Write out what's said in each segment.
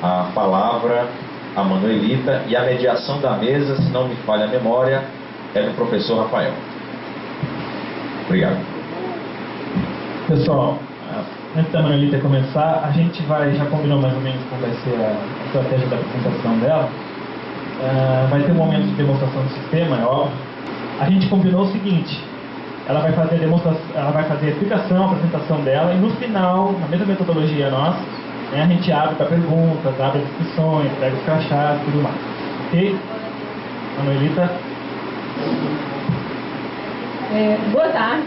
a palavra a Manuelita e a mediação da mesa, se não me falha a memória, é do professor Rafael. Obrigado. Pessoal, antes da Manuelita começar, a gente já combinou mais ou menos como vai ser a estratégia da apresentação dela. Vai ter um momento de demonstração do sistema, é óbvio. A gente combinou o seguinte: ela vai fazer a demonstração, ela vai fazer a explicação, a apresentação dela, e no final, na mesma metodologia nossa, a gente abre para perguntas, abre discussões, pega os crachás e tudo mais. Ok? Manuelita? Boa tarde.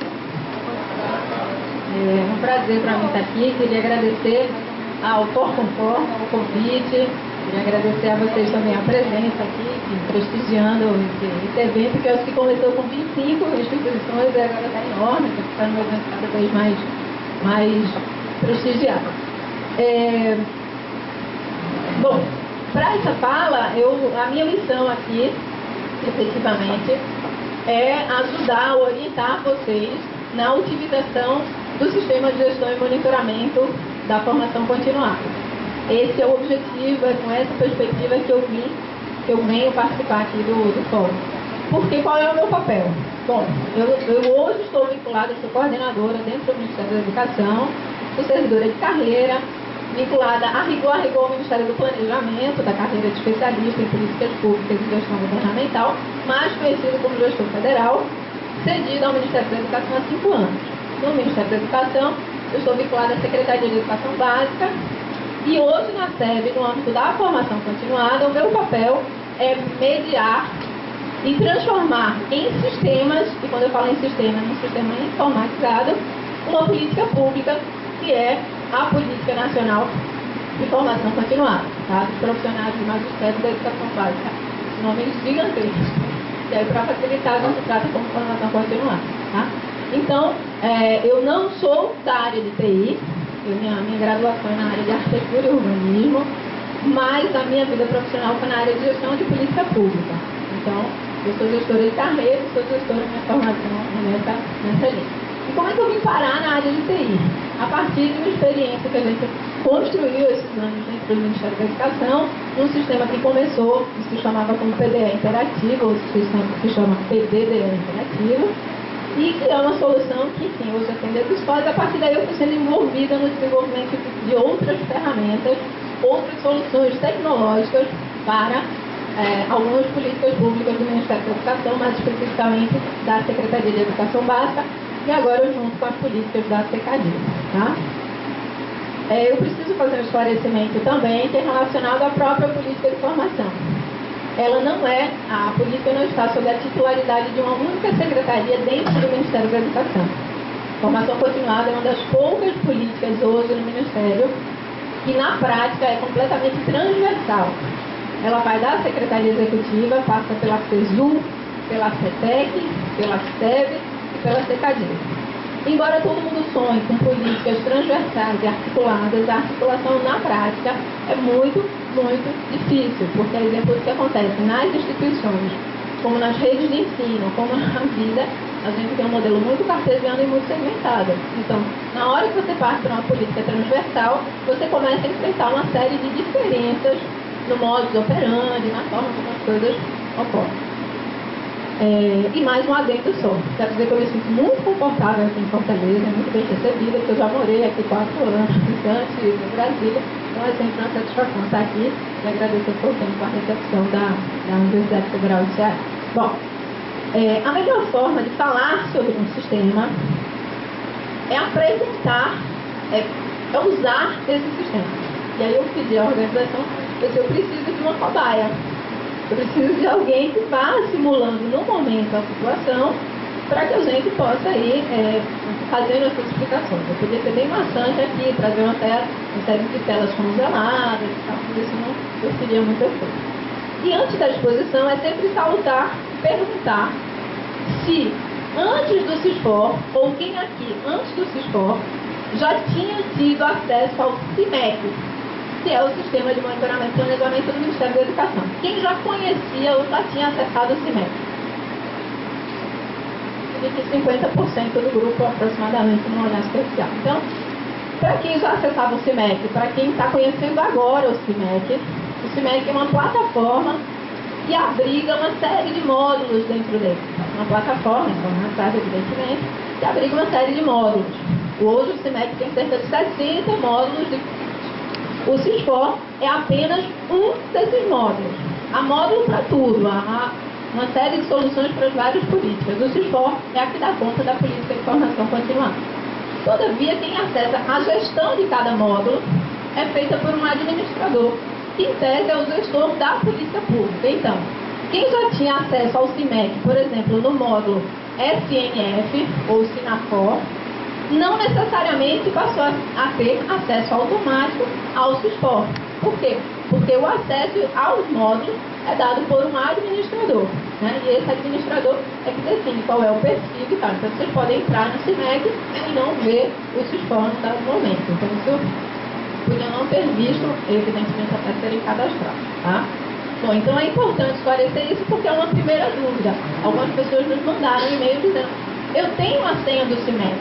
É um prazer para mim estar aqui. Queria agradecer ao Forcomfor o convite. Queria agradecer a vocês também a presença aqui, prestigiando esse evento, que eu acho que começou com 25 instituições e agora está enorme, está ficando um evento cada vez mais prestigiado. Bom, para essa fala, a minha missão aqui, efetivamente, é ajudar, orientar vocês na utilização do sistema de gestão e monitoramento da formação continuada. Esse é o objetivo, é com essa perspectiva que eu venho participar aqui do fórum. Porque qual é o meu papel? Bom, eu hoje estou vinculada, sou coordenadora dentro do Ministério da Educação, sou servidora de carreira, vinculada a rigor ao Ministério do Planejamento, da carreira de especialista em políticas públicas e gestão governamental, mais conhecido como gestor federal, cedida ao Ministério da Educação há 5 anos. No Ministério da Educação, eu estou vinculada à Secretaria de Educação Básica, e hoje na SEB, no âmbito da formação continuada, o meu papel é mediar e transformar em sistemas, e quando eu falo em sistema, num sistema informatizado, uma política pública que é a Política Nacional de Formação Continuada, tá? Dos profissionais de magistério da educação básica. Nome gigantesco. E aí, para facilitar, não se trata como formação continuada, tá? Então, eu não sou da área de TI, minha graduação é na área de arquitetura e urbanismo, mas a minha vida profissional foi na área de gestão de política pública. Então, eu sou gestora de carreira, sou gestora de minha formação nessa linha. E como é que eu vim parar na área de TI? A partir de uma experiência que a gente construiu esses anos dentro do Ministério da Educação, num sistema que começou, que se chamava como PDE Interativo, ou se chama PDDE Interativo, e que é uma solução que, enfim, hoje atende as escolas. A partir daí eu fui sendo envolvida no desenvolvimento de outras ferramentas, outras soluções tecnológicas para algumas políticas públicas do Ministério da Educação, mais especificamente da Secretaria de Educação Básica, e agora junto com as políticas da SECADI, tá? Eu preciso fazer um esclarecimento também que é relacionado à própria política de formação. A política não está sob a titularidade de uma única secretaria dentro do Ministério da Educação. Formação continuada é uma das poucas políticas hoje no Ministério que na prática é completamente transversal. Ela vai da Secretaria Executiva, passa pela CESU, pela CETEC, pela SEB e pela SECADI. Embora todo mundo sonhe com políticas transversais e articuladas, a articulação na prática é muito, muito difícil, porque é exemplo do que acontece nas instituições, como nas redes de ensino, como na vida, a gente tem um modelo muito cartesiano e muito segmentado. Então, na hora que você parte para uma política transversal, você começa a enfrentar uma série de diferenças no modus operandi, na forma como as coisas ocorrem. E mais um adendo só. Quero dizer que eu me sinto muito confortável aqui em Fortaleza, muito bem recebida, porque eu já morei aqui 4 anos antes em Brasília. Então é sempre uma satisfação estar aqui e agradecer por tempo a recepção da Universidade Federal de Ceará. Bom, a melhor forma de falar sobre um sistema é apresentar, é usar esse sistema. E aí eu pedi à organização, eu preciso de uma cobaia. Eu preciso de alguém que vá simulando no momento a situação para que a gente possa ir fazendo essas explicações. Eu podia ser bem maçante aqui, trazer uma série de telas congeladas e tal, mas isso não seria muito efeito. E antes da exposição é sempre salutar, perguntar se antes do CISFOR, ou quem aqui antes do CISFOR, já tinha tido acesso ao CIMEC, que é o Sistema de Monitoramento e Planejamento do Ministério da Educação. Quem já conhecia ou já tinha acessado o CIMEC? E que 50% do grupo, aproximadamente, no olhar superficial. Então, Para quem já acessava o CIMEC, para quem está conhecendo agora o CIMEC é uma plataforma que abriga uma série de módulos dentro dele. Uma plataforma, então, uma casa, evidentemente, que abriga uma série de módulos. Hoje o CIMEC tem cerca de 60 módulos. O CISFOR é apenas um desses módulos. Há módulo para tudo, há uma série de soluções para as várias políticas. O CISFOR é a que dá conta da política de formação continuada. Todavia, quem acessa a gestão de cada módulo é feita por um administrador, que em tese é o gestor da política pública. Então, quem já tinha acesso ao CIMEC, por exemplo, no módulo SNF ou SINAFOR, não necessariamente passou a ter acesso automático ao CISFOR. Por quê? Porque o acesso aos módulos é dado por um administrador, né? E esse administrador é que define qual é o perfil e tal. Então, vocês podem entrar no CIMEC e não ver o CISFOR no dado momento. Então, isso podia não ter visto, evidentemente, até serem cadastrados, tá? Bom, então é importante esclarecer isso porque é uma primeira dúvida. Algumas pessoas nos mandaram um e-mail dizendo: eu tenho a senha do CIMEC,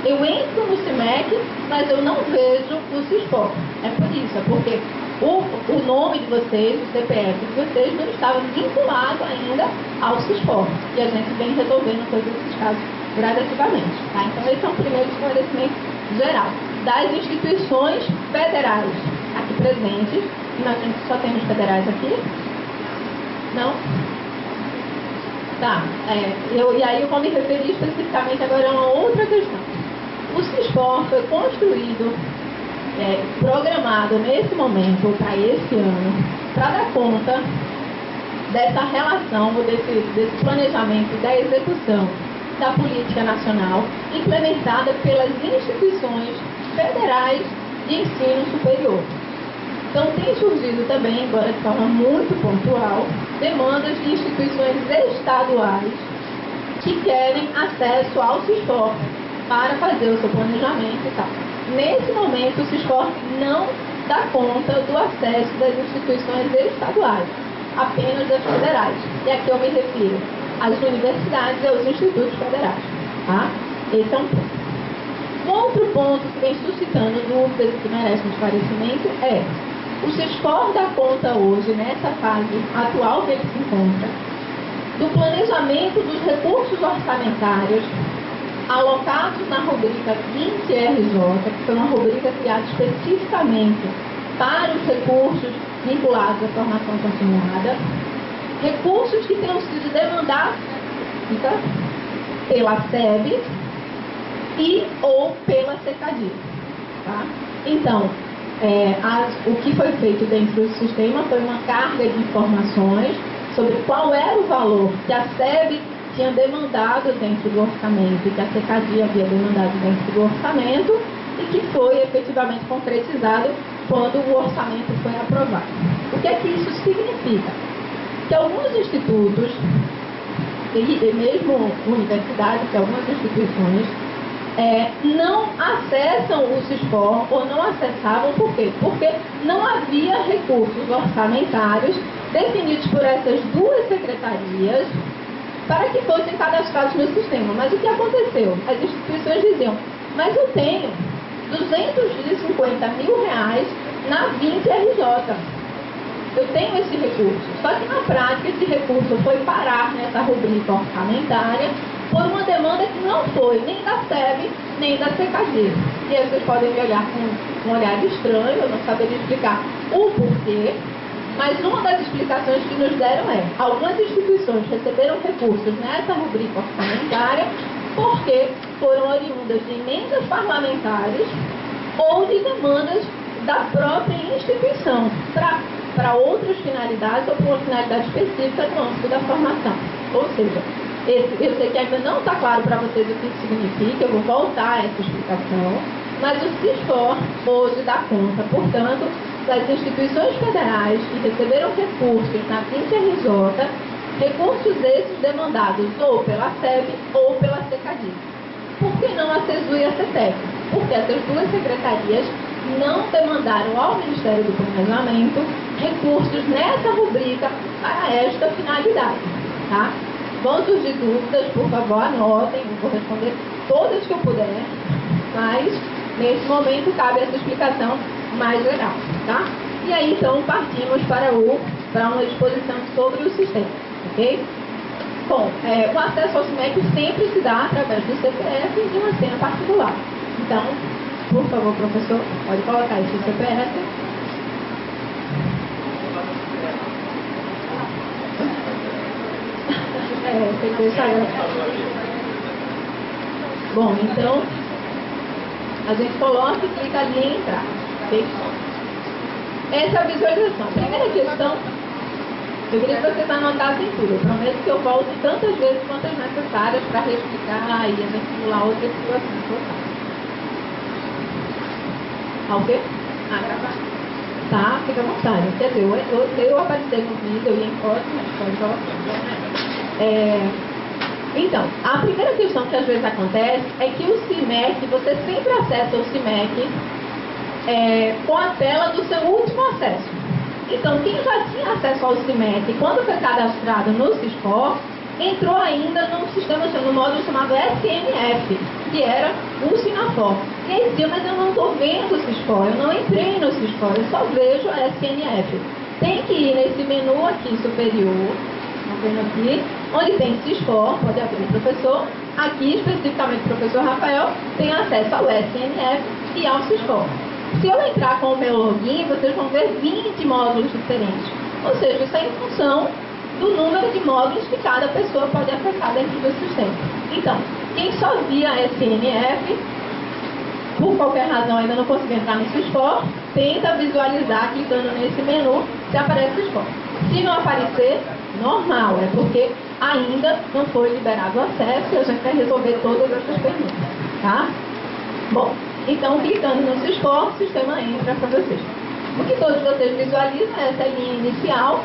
eu entro no CIMEC, mas eu não vejo o CISFOR. É por isso, é porque o nome de vocês, o CPF de vocês, não estava vinculado ainda ao CISFOR. E a gente vem resolvendo todos esses casos gradativamente, tá? Então esse é um primeiro esclarecimento geral. Das instituições federais aqui presentes, imagino que só temos federais aqui. Não? Tá. E aí eu vou me referir especificamente agora a uma outra questão. O CISFOR foi construído, programado nesse momento, para esse ano, para dar conta dessa relação, desse planejamento, da execução da política nacional implementada pelas instituições federais de ensino superior. Então, tem surgido também, agora de forma muito pontual, demandas de instituições estaduais que querem acesso ao CISFOR para fazer o seu planejamento e tal. Nesse momento, o CISFOR não dá conta do acesso das instituições estaduais, apenas das federais. E aqui eu me refiro às universidades e aos institutos federais. Tá? Esse é um ponto. Um outro ponto que vem suscitando dúvidas e que merece um esclarecimento é: o CISFOR dá conta hoje, nessa fase atual que ele se encontra, do planejamento dos recursos orçamentários alocados na rubrica 20RJ, que foi uma rubrica criada especificamente para os recursos vinculados à formação continuada, recursos que tenham sido demandados pela SEB e ou pela CECADI. Tá? Então, o que foi feito dentro do sistema foi uma carga de informações sobre qual era o valor que a SEB tinha demandado dentro do orçamento e que a CECADI havia demandado dentro do orçamento e que foi efetivamente concretizado quando o orçamento foi aprovado. O que é que isso significa? Que alguns institutos, e mesmo universidades, que algumas instituições, não acessam o CISFOR ou não acessavam. Por quê? Porque não havia recursos orçamentários definidos por essas duas secretarias para que fossem cadastrados no sistema. Mas o que aconteceu? As instituições diziam: mas eu tenho 250 mil reais na 20RJ. Eu tenho esse recurso. Só que na prática esse recurso foi parar nessa rubrica orçamentária por uma demanda que não foi nem da SEB, nem da CECADI. E aí vocês podem me olhar com um olhar estranho, eu não saberia explicar o porquê, mas uma das explicações que nos deram é: algumas instituições receberam recursos nessa rubrica orçamentária porque foram oriundas de emendas parlamentares ou de demandas da própria instituição para outras finalidades ou para uma finalidade específica no âmbito da formação. Ou seja, eu sei que ainda não está claro para vocês o que isso significa, eu vou voltar a essa explicação, mas o CISFOR hoje dá conta, portanto, das instituições federais que receberam recursos na 20RJ, recursos esses demandados ou pela SEB ou pela CECADI. Por que não a CESU e a CETEC? Porque essas duas secretarias não demandaram ao Ministério do Planejamento recursos nessa rubrica para esta finalidade. Tá? Vão surgir dúvidas, por favor, anotem, eu vou responder todas que eu puder, mas nesse momento cabe essa explicação mais geral, tá? E aí, então, partimos para uma exposição sobre o sistema, ok? Bom, o acesso ao CIMEC sempre se dá através do CPF e de uma senha particular. Então, por favor, professor, pode colocar esse CPF. Tem que deixar. Bom, então, a gente coloca e clica ali em entrar, ok? Essa é a visualização. Primeira questão, eu queria que vocês anotassem tudo. Eu prometo que eu volto tantas vezes quantas necessárias para reexplicar e a gente simular outras situações. Ok? Gravar. Tá, fica à vontade. Quer dizer, eu aparecer no vídeo, eu ia em foto, mas pode voltar. Então, a primeira questão que às vezes acontece é que o CIMEC, você sempre acessa o CIMEC com a tela do seu último acesso. Então, quem já tinha acesso ao CIMEC quando foi cadastrado no SISCOR, entrou ainda no módulo chamado SNF, que era o Sinafor. E aí dizia, mas eu não estou vendo o SISCOR, eu não entrei no SISCOR, eu só vejo a SNF. Tem que ir nesse menu aqui superior, vendo aqui, onde tem SISCOR, pode abrir o professor. Aqui, especificamente o professor Rafael, tem acesso ao SNF e ao SISCOR. Se eu entrar com o meu login, vocês vão ver 20 módulos diferentes. Ou seja, isso é em função do número de módulos que cada pessoa pode acessar dentro do sistema. Então, quem só via SNF, por qualquer razão ainda não conseguiu entrar no SISCOR, tenta visualizar clicando nesse menu se aparece o SISCOR. Se não aparecer, normal, é porque ainda não foi liberado o acesso e a gente vai resolver todas essas perguntas, tá? Bom, então clicando no SISCOR, o sistema entra para vocês. O que todos vocês visualizam é essa linha inicial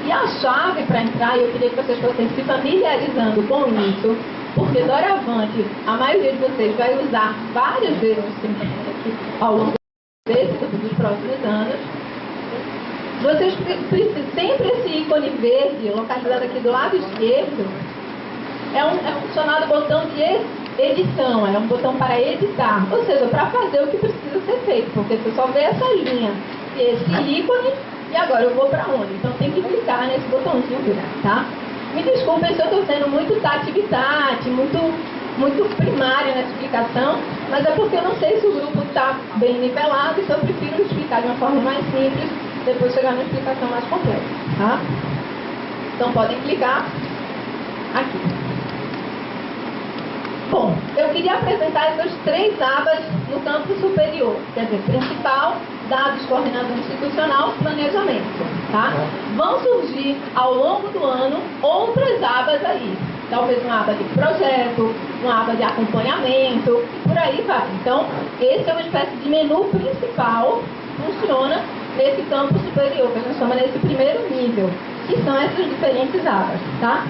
e a chave para entrar, eu queria que vocês fossem se familiarizando com isso, porque doravante a maioria de vocês vai usar várias vezes aqui ao longo dos próximos anos. Vocês precisam, sempre esse ícone verde, localizado aqui do lado esquerdo, é um chamado botão de edição, é um botão para editar, ou seja, para fazer o que precisa ser feito, porque você só vê essa linha e esse ícone, e agora eu vou para onde? Então tem que clicar nesse botãozinho virar, tá? Me desculpem se eu estou sendo muito tati-bitati, muito primário nessa explicação, mas é porque eu não sei se o grupo está bem nivelado, então eu prefiro explicar de uma forma mais simples, depois chegar numa explicação mais completa, tá? Então podem clicar aqui. Bom, eu queria apresentar essas 3 abas no campo superior, quer dizer, principal, dados, coordenador institucional, planejamento, tá? Vão surgir ao longo do ano outras abas aí, talvez uma aba de projeto, uma aba de acompanhamento, e por aí vai. Então, esse é uma espécie de menu principal, funciona nesse campo superior, que a gente chama nesse primeiro nível, que são essas diferentes abas, tá?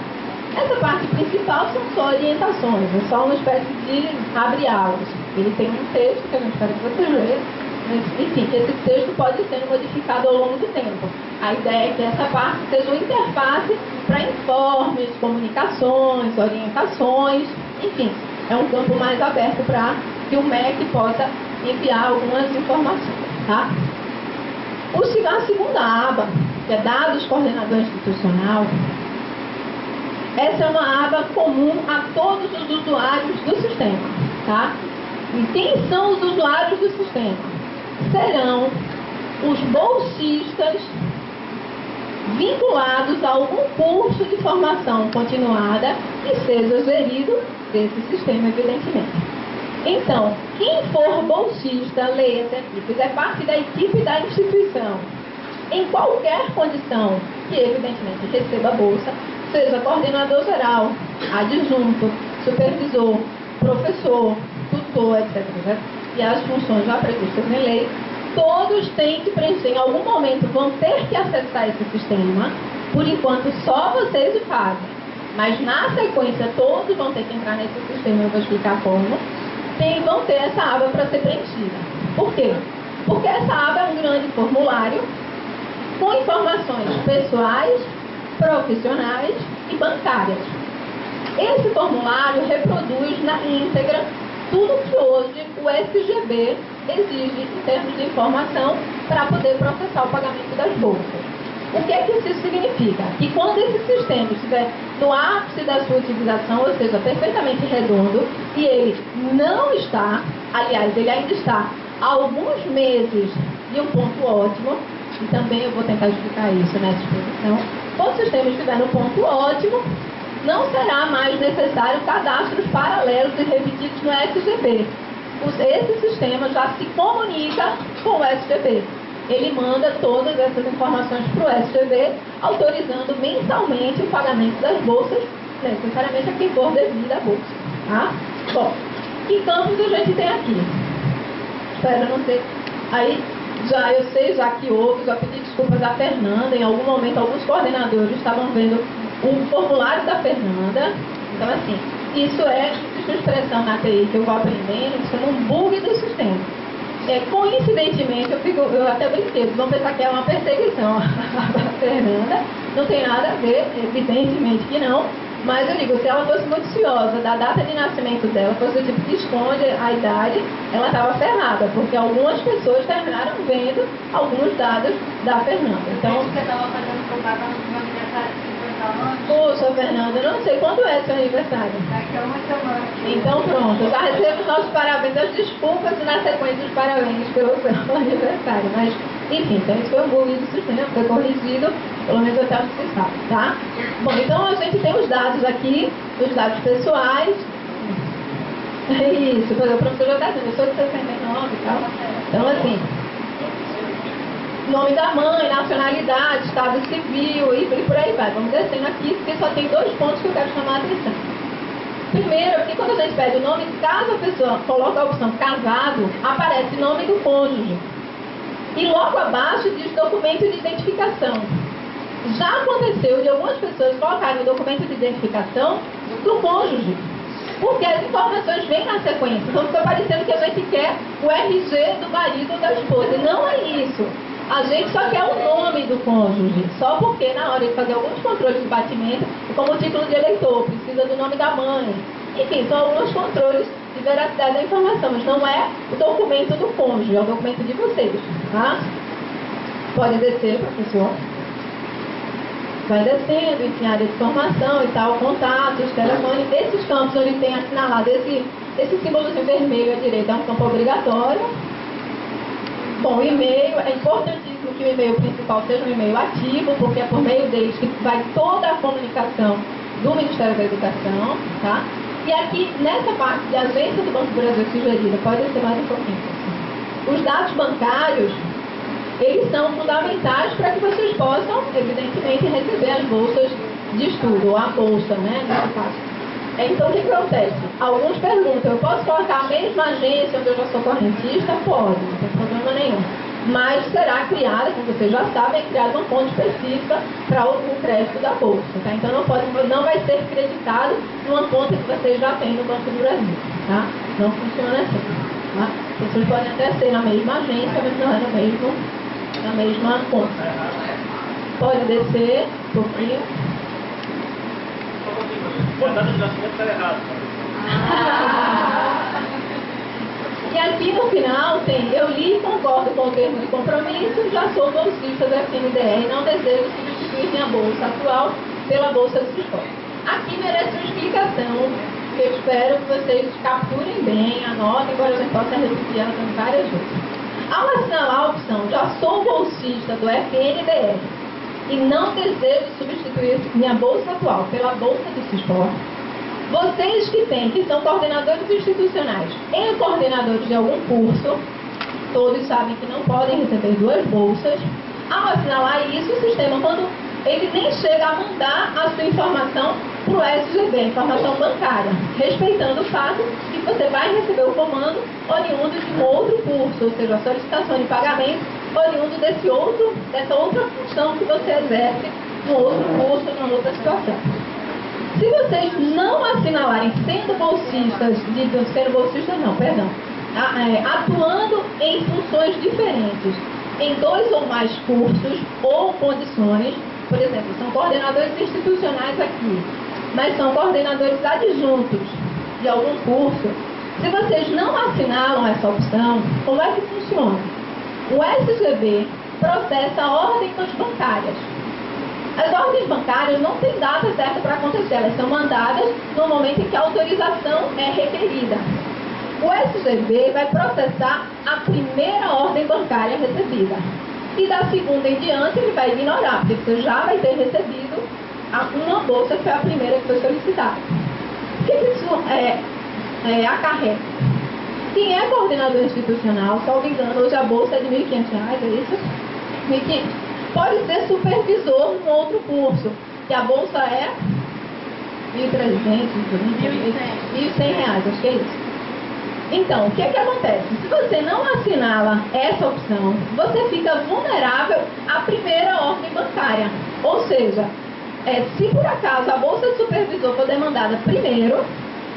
Essa parte principal são só orientações, é só uma espécie de abre-aulas. Ele tem um texto que a gente espera que vocês leiam, mas, enfim, esse texto pode ser modificado ao longo do tempo. A ideia é que essa parte seja uma interface para informes, comunicações, orientações, enfim, é um campo mais aberto para que o MEC possa enviar algumas informações, tá? A segunda aba, que é dados coordenador institucional, essa é uma aba comum a todos os usuários do sistema, tá? E quem são os usuários do sistema? Serão os bolsistas vinculados a algum curso de formação continuada que seja gerido desse sistema, evidentemente. Então, quem for bolsista, leia-se aqui, fizer parte da equipe da instituição, em qualquer condição que, evidentemente, receba a bolsa, seja coordenador geral, adjunto, supervisor, professor, tutor, etc. E as funções já previstas em lei, todos têm que preencher, em algum momento vão ter que acessar esse sistema, por enquanto só vocês o fazem, mas na sequência todos vão ter que entrar nesse sistema, eu vou explicar como, vão ter essa aba para ser preenchida. Por quê? Porque essa aba é um grande formulário com informações pessoais, profissionais e bancárias. Esse formulário reproduz na íntegra tudo que hoje o SGB exige em termos de informação para poder processar o pagamento das bolsas. O que é que isso significa? Que quando esse sistema estiver no ápice da sua utilização, ou seja, perfeitamente redondo, e ele não está, aliás, ele ainda está há alguns meses de um ponto ótimo, e também eu vou tentar explicar isso nessa exposição, quando o sistema estiver no ponto ótimo, não será mais necessário cadastros paralelos e repetidos no SGB. Esse sistema já se comunica com o SGB. Ele manda todas essas informações para o SGB, autorizando mensalmente o pagamento das bolsas, necessariamente a quem for devida a bolsa. Tá? Bom, que campos a gente tem aqui? Espera, não sei. Aí, eu sei que houve, já pedi desculpas à Fernanda, em algum momento alguns coordenadores estavam vendo o formulário da Fernanda. Então, assim, isso é uma expressão na TI que eu vou aprendendo, isso é um bug do sistema. Coincidentemente, eu até brinquei, vão pensar que é uma perseguição a Fernanda, não tem nada a ver, evidentemente que não, mas eu digo, se ela fosse muito ciosa da data de nascimento dela, fosse o tipo que esconde a idade, ela estava ferrada, porque algumas pessoas terminaram vendo alguns dados da Fernanda. Então, você estava fazendo propaganda no meu aniversário de 50 anos. Poxa, Fernanda, eu não sei quando é seu aniversário. Daqui a uma semana. Então pronto, já recebo nossos parabéns, as desculpas e na sequência os parabéns pelo seu aniversário. Mas, enfim, então isso foi um bug do sistema, foi corrigido, pelo menos até onde se sabe, tá? Bom, então a gente tem os dados aqui, os dados pessoais. Isso, o professor já está dizendo, eu sou de 69 e tal. Então, assim, nome da mãe, nacionalidade, estado civil e por aí vai. Vamos descendo aqui, porque só tem 2 pontos que eu quero chamar a atenção. Primeiro, aqui quando a gente pede o nome, caso a pessoa coloque a opção casado, aparece o nome do cônjuge. E logo abaixo diz documento de identificação. Já aconteceu de algumas pessoas colocarem o documento de identificação do cônjuge, porque as informações vêm na sequência. Então fica parecendo que a gente quer o RG do marido ou da esposa. E não é isso. A gente só quer o nome do cônjuge, só porque na hora de fazer alguns controles de batimento, como o título de eleitor, precisa do nome da mãe. Enfim, são alguns controles de veracidade da informação, mas não é o documento do cônjuge, é o documento de vocês. Tá? Pode descer, professor. Vai descendo, enfim, área de formação e tal, contatos, telefone. Esses campos onde tem assinalado esse símbolozinho vermelho à direita é um campo obrigatório. Bom, o e-mail, é importantíssimo que o e-mail principal seja um e-mail ativo, porque é por meio deles que vai toda a comunicação do Ministério da Educação, tá? E aqui, nessa parte de agência do Banco do Brasil sugerida, pode ser mais um pouquinho. Os dados bancários, eles são fundamentais para que vocês possam, evidentemente, receber as bolsas de estudo, ou a bolsa, né, nesse caso. Então, o que acontece? Alguns perguntam, eu posso colocar a mesma agência onde eu já sou correntista? Pode, não tem problema nenhum. Mas será criada, como vocês já sabem, é criada uma conta específica para o crédito da bolsa. Tá? Então, não vai ser creditado numa conta que vocês já têm no Banco do Brasil. Tá? Não funciona assim. Tá? Vocês podem até ser na mesma agência, mas não é na mesma conta. Pode descer um pouquinho. A data de nascimento está errado. E aqui no final tem, eu li e concordo com o termo de compromisso, já sou bolsista da FNDE e não desejo substituir minha bolsa atual pela bolsa do esporte. Aqui merece uma explicação, que eu espero que vocês capturem bem, anotem, embora a gente possa repetir ela com várias vezes. Ao assinalar a opção, já sou bolsista do FNDE e não desejo substituir minha bolsa atual pela bolsa do CISPOR, vocês que são coordenadores institucionais e coordenadores de algum curso, todos sabem que não podem receber 2 bolsas. Ao assinalar isso, o sistema, quando ele nem chega a mandar a sua informação para o SGB, informação bancária, respeitando o fato que você vai receber o comando oriundo de um outro curso, ou seja, a solicitação de pagamento oriundo dessa outra função que você exerce no outro curso, numa outra situação. Se vocês não assinalarem atuando em funções diferentes, em 2 ou mais cursos ou condições, por exemplo, são coordenadores institucionais aqui, mas são coordenadores adjuntos de algum curso, Se vocês não assinalam essa opção, como é que funciona? O SGB processa ordens bancárias. As ordens bancárias não têm data certa para acontecer, elas são mandadas no momento em que a autorização é requerida. O SGB vai processar a primeira ordem bancária recebida. E da segunda em diante ele vai ignorar, porque você já vai ter recebido uma bolsa que foi a primeira que foi solicitada. O que isso acarreta? Quem é coordenador institucional, salvo engano, hoje a bolsa é de R$ 1.500, é isso? 1.500. Pode ser supervisor num outro curso, que a bolsa é R$ 1.300, R$ 1.100, acho que é isso. Então, o que acontece? Se você não assinala essa opção, você fica vulnerável à primeira ordem bancária. Ou seja, se por acaso a bolsa de supervisor for demandada primeiro,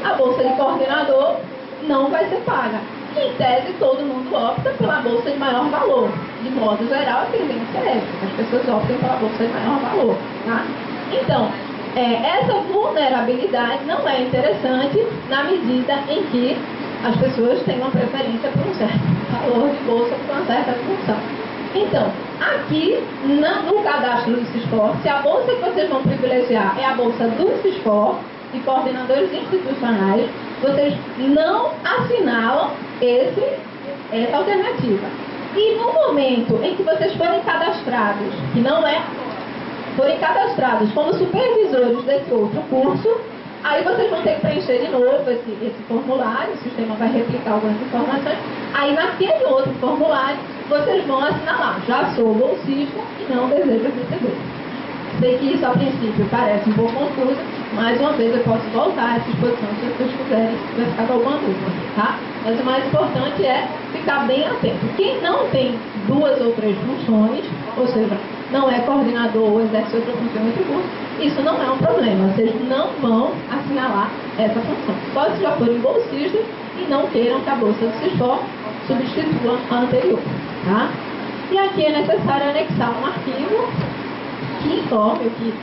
a bolsa de coordenador não vai ser paga. Em tese, todo mundo opta pela bolsa de maior valor. De modo geral, a tendência é essa, que as pessoas optem pela bolsa de maior valor. Tá? Então, essa vulnerabilidade não é interessante na medida em que as pessoas têm uma preferência por um certo valor de bolsa, por uma certa função. Então, aqui no cadastro do SISCOR, se a bolsa que vocês vão privilegiar é a bolsa do SISCOR, de coordenadores institucionais, vocês não assinalam essa alternativa. E no momento em que vocês forem cadastrados, que não forem cadastrados como supervisores desse outro curso, aí vocês vão ter que preencher de novo esse formulário, o sistema vai replicar algumas informações. Aí naquele outro formulário, vocês vão assinalar, já sou bolsista e não desejo receber. Sei que isso a princípio parece um pouco confuso, mais uma vez eu posso voltar a essa exposição se vocês quiserem, se vai ficar com alguma dúvida, tá? Mas o mais importante é ficar bem atento. Quem não tem 2 ou 3 funções, ou seja, não é coordenador ou exerce outra função em outro curso, isso não é um problema. Vocês não vão assinalar essa função. Só se já forem bolsistas e não queiram que a bolsa do SISCOR substitua a anterior, tá? E aqui é necessário anexar um arquivo que informe, que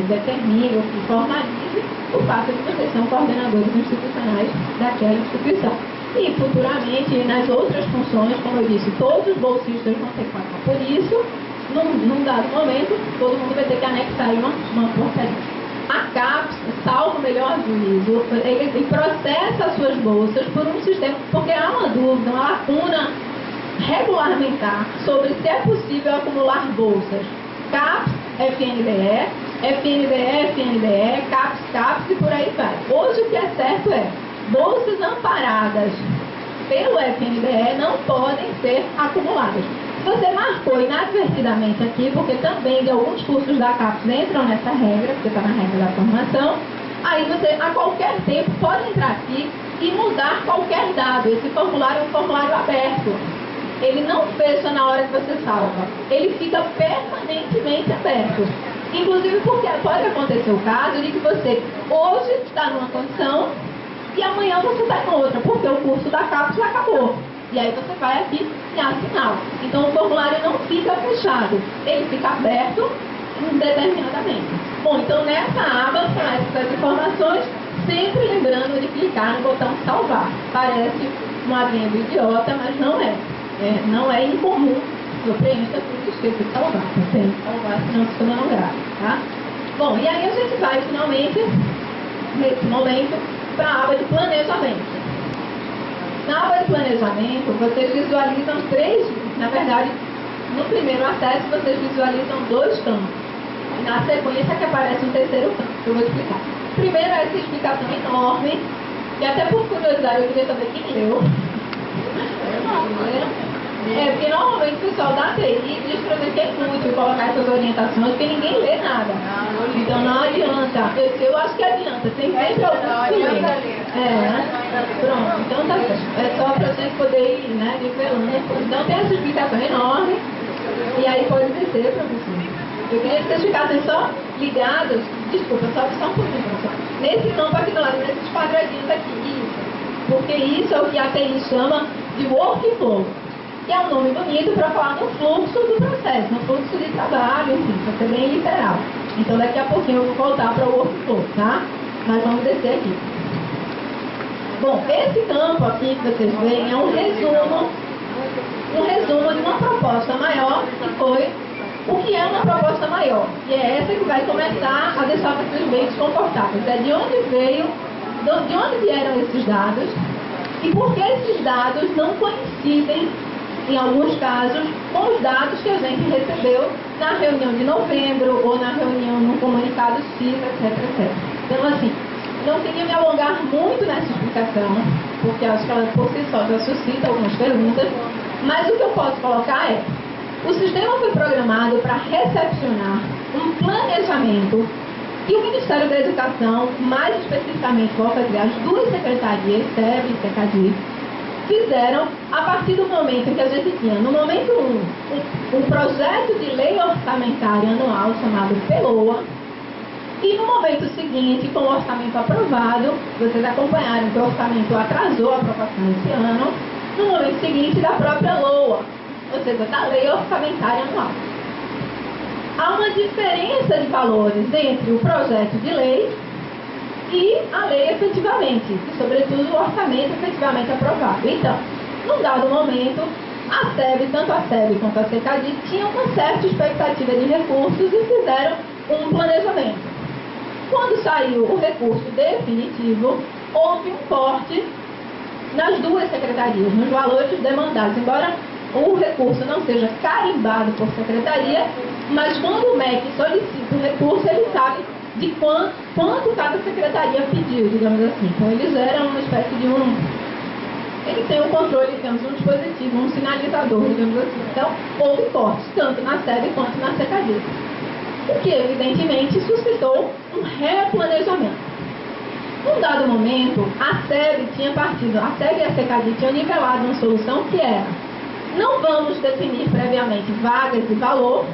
determine, ou que formalize o fato de que vocês são coordenadores institucionais daquela instituição. E futuramente, nas outras funções, como eu disse, todos os bolsistas vão ter que passar por isso. Num dado momento, todo mundo vai ter que anexar uma portaria. A CAPES, salvo o melhor juízo, ele processa as suas bolsas por um sistema, porque há uma dúvida, uma lacuna regulamentar sobre se é possível acumular bolsas. CAPES, FNDE, FNDE, FNDE, CAPES, CAPES e por aí vai. Hoje o que é certo é, bolsas amparadas pelo FNDE não podem ser acumuladas. Você marcou inadvertidamente aqui, porque também de alguns cursos da CAPES entram nessa regra, porque está na regra da formação, aí você a qualquer tempo pode entrar aqui e mudar qualquer dado. Esse formulário é um formulário aberto. Ele não fecha na hora que você salva. Ele fica permanentemente aberto. Inclusive porque pode acontecer o caso de que você hoje está numa condição e amanhã você está em outra, porque o curso da CAPES já acabou. E aí você vai aqui e assina. Então o formulário não fica fechado, ele fica aberto indeterminadamente. Bom, então nessa aba são essas informações, sempre lembrando de clicar no botão salvar. Parece um adendo idiota, mas não é. Não é incomum que eu preencha tudo e esqueça de salvar. Você tem que salvar, senão o sistema não grava, tá? Bom, e aí a gente vai finalmente, nesse momento, para a aba de planejamento. Na aba de planejamento, vocês visualizam na verdade, no primeiro acesso, vocês visualizam 2 campos. E na sequência que aparece um terceiro campo, que eu vou explicar. Primeiro, essa explicação enorme, que até por curiosidade eu queria saber quem leu. Porque normalmente o pessoal da TI diz para ver que é útil colocar essas orientações, porque ninguém lê nada. Então não adianta. Eu acho que adianta. Tem sempre algum que lê. Pronto. Então tá certo. É só para a gente poder ir, né, nivelando. Então tem essa explicação enorme. E aí pode descer, professor. Eu queria que vocês ficassem só ligados. Desculpa, só um pouquinho, professor. Nesse campo aqui do lado, nesses quadradinhos aqui. Isso. Porque isso é o que a TI chama de workflow, que é um nome bonito para falar no fluxo do processo, no fluxo de trabalho, enfim, para ser bem literal. Então daqui a pouquinho eu vou voltar para o workflow, tá? Mas vamos descer aqui. Bom, esse campo aqui que vocês veem é um resumo de uma proposta maior, que foi o que é uma proposta maior. E é essa que vai começar a deixar vocês bem desconfortáveis. É de onde vieram esses dados e por que esses dados não coincidem, em alguns casos, com os dados que a gente recebeu na reunião de novembro ou na reunião no comunicado CIS, etc, etc. Então, assim, não queria me alongar muito nessa explicação, porque acho que ela por si só já suscita algumas perguntas, mas o que eu posso colocar é: o sistema foi programado para recepcionar um planejamento que o Ministério da Educação, mais especificamente, vou fazer as duas secretarias, SEB e SECADI, fizeram a partir do momento em que a gente tinha, no momento 1, um projeto de lei orçamentária anual chamado PELOA, e no momento seguinte, com o orçamento aprovado, vocês acompanharam que o orçamento atrasou a aprovação esse ano, no momento seguinte da própria LOA, ou seja, da lei orçamentária anual. Há uma diferença de valores entre o projeto de lei e a lei efetivamente, e sobretudo o orçamento efetivamente aprovado. Então, num dado momento, a SEB, tanto a SEB quanto a SECADI, tinham uma certa expectativa de recursos e fizeram um planejamento. Quando saiu o recurso definitivo, houve um corte nas duas secretarias, nos valores demandados, embora o recurso não seja carimbado por secretaria, mas quando o MEC solicita o recurso, ele sabe de quanto cada secretaria pediu, digamos assim. Então, eles eram uma espécie de ele tem um controle, temos um dispositivo, um sinalizador, digamos assim. Então, houve cortes, tanto na SEB quanto na SECADI. O que, evidentemente, suscitou um replanejamento. Num dado momento, a SEB tinha partido, a SEB e a SECADI tinham nivelado uma solução que era: não vamos definir previamente vagas e valor,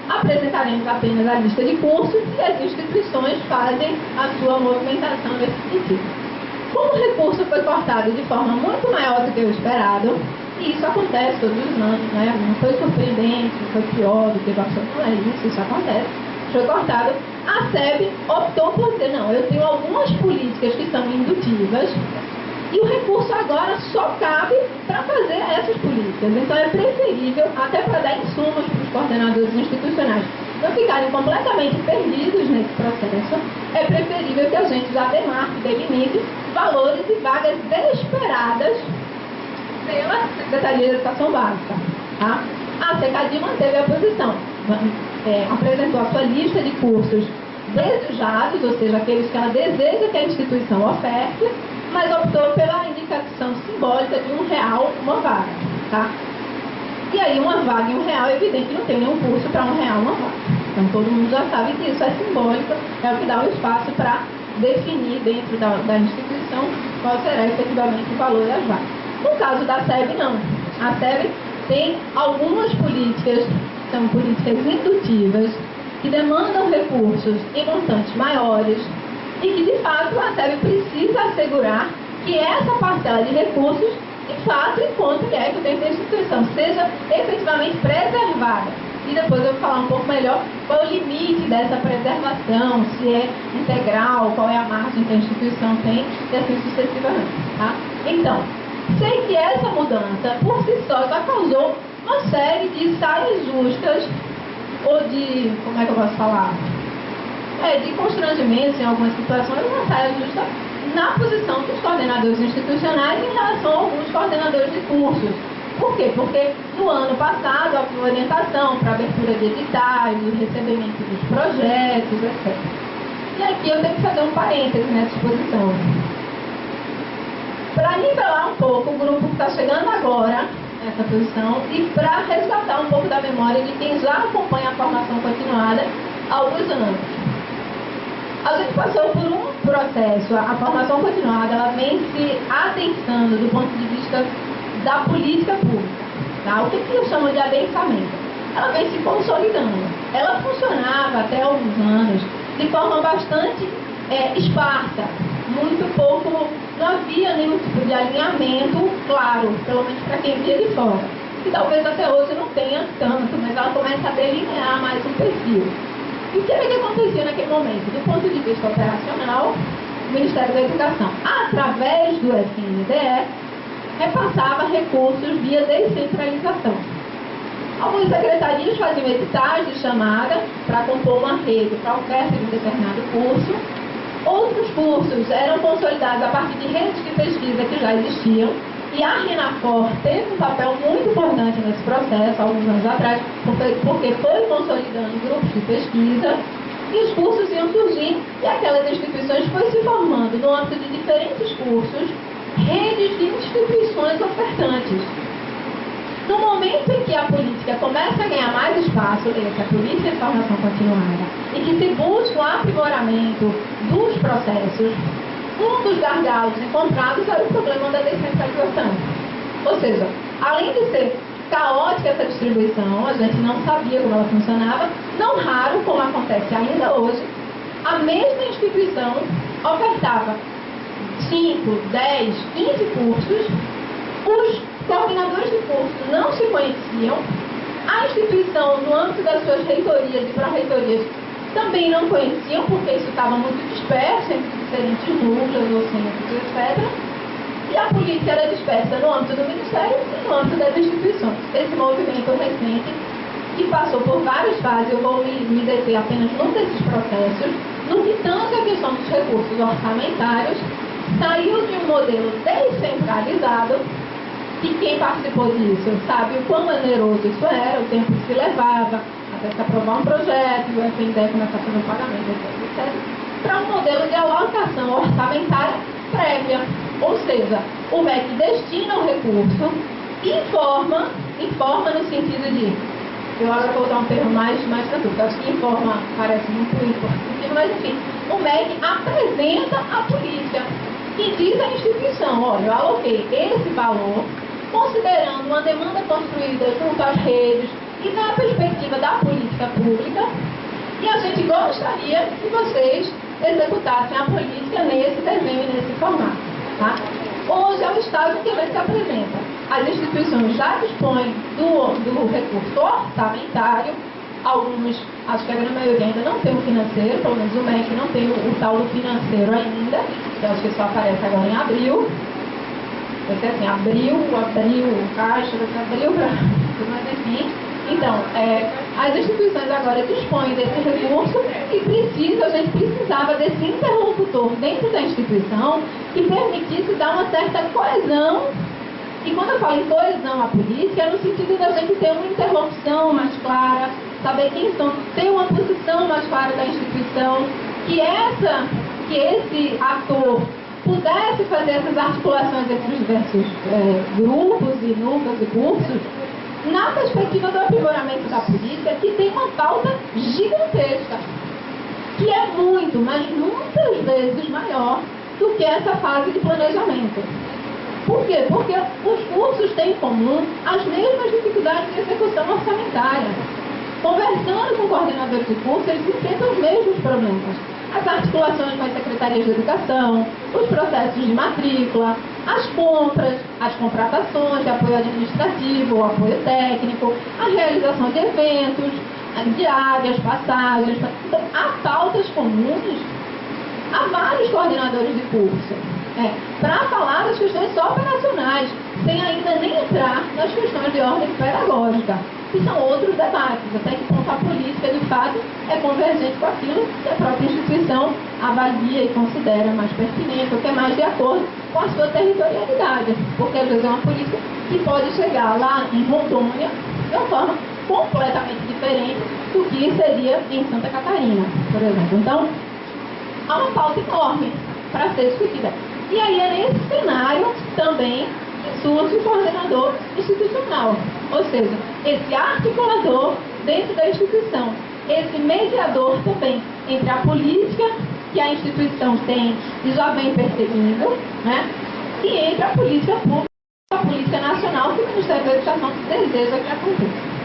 apresentaremos apenas a lista de cursos e as instituições fazem a sua movimentação nesse sentido. Como o recurso foi cortado de forma muito maior do que o esperado, e isso acontece todos os anos, né? Não foi surpreendente, não foi pior do que bastante, não é isso acontece. Foi cortado, a SEB optou por dizer: não, eu tenho algumas políticas que são indutivas e o recurso agora só cabe para fazer essas políticas. Então é preferível, até para dar insumos para os coordenadores institucionais não ficarem completamente perdidos nesse processo, é preferível que a gente já demarque, delimite valores e vagas esperadas pela Secretaria de Educação Básica. Tá? A SECADI manteve a posição, apresentou a sua lista de cursos desejados, ou seja, aqueles que ela deseja que a instituição oferte, mas optou pela indicação simbólica de R$1 uma vaga. Tá? E aí, uma vaga em R$1, é evidente que não tem nenhum curso para R$1 uma vaga. Então, todo mundo já sabe que isso é simbólico, é o que dá o espaço para definir dentro da instituição qual será efetivamente o valor das vagas. No caso da SEB, não. A SEB tem algumas políticas, são políticas indutivas, que demandam recursos em montantes maiores e que, de fato, a SEB precisa assegurar que essa parcela de recursos, de fato, enquanto que é que dentro da instituição, seja efetivamente preservada. E depois eu vou falar um pouco melhor qual é o limite dessa preservação, se é integral, qual é a margem que a instituição tem, e assim sucessivamente. Tá? Então, sei que essa mudança, por si só, já causou uma série de saias justas, ou de, como é que eu posso falar? De constrangimentos em algumas situações, uma saia justa na posição dos coordenadores institucionais em relação a alguns coordenadores de cursos. Por quê? Porque no ano passado havia orientação para abertura de editais, o recebimento dos projetos, etc. E aqui eu tenho que fazer um parêntese nessa exposição. Para nivelar um pouco o grupo que está chegando agora nessa posição e para resgatar um pouco da memória de quem já acompanha a formação continuada há alguns anos. A gente passou por um processo, a formação continuada, ela vem se adensando do ponto de vista da política pública. Tá? O que eu chamo de adensamento? Ela vem se consolidando. Ela funcionava até alguns anos de forma bastante esparsa, muito pouco, não havia nenhum tipo de alinhamento claro, pelo menos para quem via de fora. E talvez até hoje não tenha tanto, mas ela começa a delinear mais um perfil. E o que era que acontecia naquele momento? Do ponto de vista operacional, o Ministério da Educação, através do FNDE, repassava recursos via descentralização. Algumas secretarias faziam editais de chamada para compor uma rede para oferta de um determinado curso. Outros cursos eram consolidados a partir de redes de pesquisa que já existiam. E a Renafor teve um papel muito importante nesse processo, alguns anos atrás, porque foi consolidando grupos de pesquisa e os cursos iam surgir e aquelas instituições foram se formando no âmbito de diferentes cursos, redes de instituições ofertantes. No momento em que a política começa a ganhar mais espaço, que a política de formação continuada, e que se busca o aprimoramento dos processos, um dos gargalos encontrados era o problema da descentralização. Ou seja, além de ser caótica essa distribuição, a gente não sabia como ela funcionava, não raro, como acontece ainda hoje, a mesma instituição ofertava 5, 10, 15 cursos, os coordenadores de curso não se conheciam, a instituição, no âmbito das suas reitorias e pró-reitorias, também não conheciam, porque isso estava muito disperso entre diferentes núcleos ou centros, etc. E a política era dispersa no âmbito do Ministério e no âmbito das instituições. Esse movimento recente, que passou por várias fases, eu vou me deter apenas num desses processos, no que tanto a questão dos recursos orçamentários, saiu de um modelo descentralizado, e quem participou disso sabe o quão oneroso isso era, o tempo que se levava, até se aprovar um projeto, e o FNDE começar a fazer um pagamento, etc., para um modelo de alocação orçamentária prévia. Ou seja, o MEC destina o recurso, informa no sentido de, eu agora vou usar um termo mais tranquilo, porque acho que informa parece muito importante, mas enfim, o MEC apresenta a política e diz à instituição, olha, eu aloquei esse valor, considerando uma demanda construída junto às redes e na perspectiva da política pública, e a gente gostaria que vocês executassem a política nesse desenho e nesse formato. Tá? Hoje é o estágio que ele se apresenta. As instituições já dispõem do recurso orçamentário, alguns, acho que a grande maioria ainda não tem o financeiro, pelo menos o MEC não tem o tal do financeiro ainda, que acho que só aparece agora em abril. Vai ser assim, abril, caixa, vai ser abril para... Mas enfim, então, as instituições agora dispõem desse recurso e a gente precisava desse interlocutor dentro da instituição que permitisse dar uma certa coesão. E quando eu falo em coesão à política, é no sentido da gente ter uma interlocução mais clara, saber quem são, ter uma posição mais clara da instituição, que esse ator pudesse fazer essas articulações entre os diversos grupos e núcleos e cursos, na perspectiva do aprimoramento da política, que tem uma pauta gigantesca, que é muito, mas muitas vezes maior do que essa fase de planejamento. Por quê? Porque os cursos têm em comum as mesmas dificuldades de execução orçamentária. Conversando com coordenadores de curso, eles enfrentam os mesmos problemas. As articulações com as secretarias de educação, os processos de matrícula, as compras, as contratações de apoio administrativo, o apoio técnico, a realização de eventos, diárias, passagens. Então, há pautas comuns a vários coordenadores de curso, para falar das questões só operacionais, sem ainda nem entrar nas questões de ordem pedagógica, que são outros debates, até que ponto a política, de fato, é convergente com aquilo que a própria instituição avalia e considera mais pertinente, ou que é mais de acordo com a sua territorialidade, porque às vezes é uma política que pode chegar lá em Rondônia de uma forma completamente diferente do que seria em Santa Catarina, por exemplo. Então, há uma pauta enorme para ser discutida. E aí é nesse cenário também que surge o coordenador institucional, ou seja, esse articulador dentro da instituição, esse mediador também entre a política que a instituição tem e já vem perseguindo, né, e entre a política pública, a política nacional que o Ministério da Educação deseja que aconteça.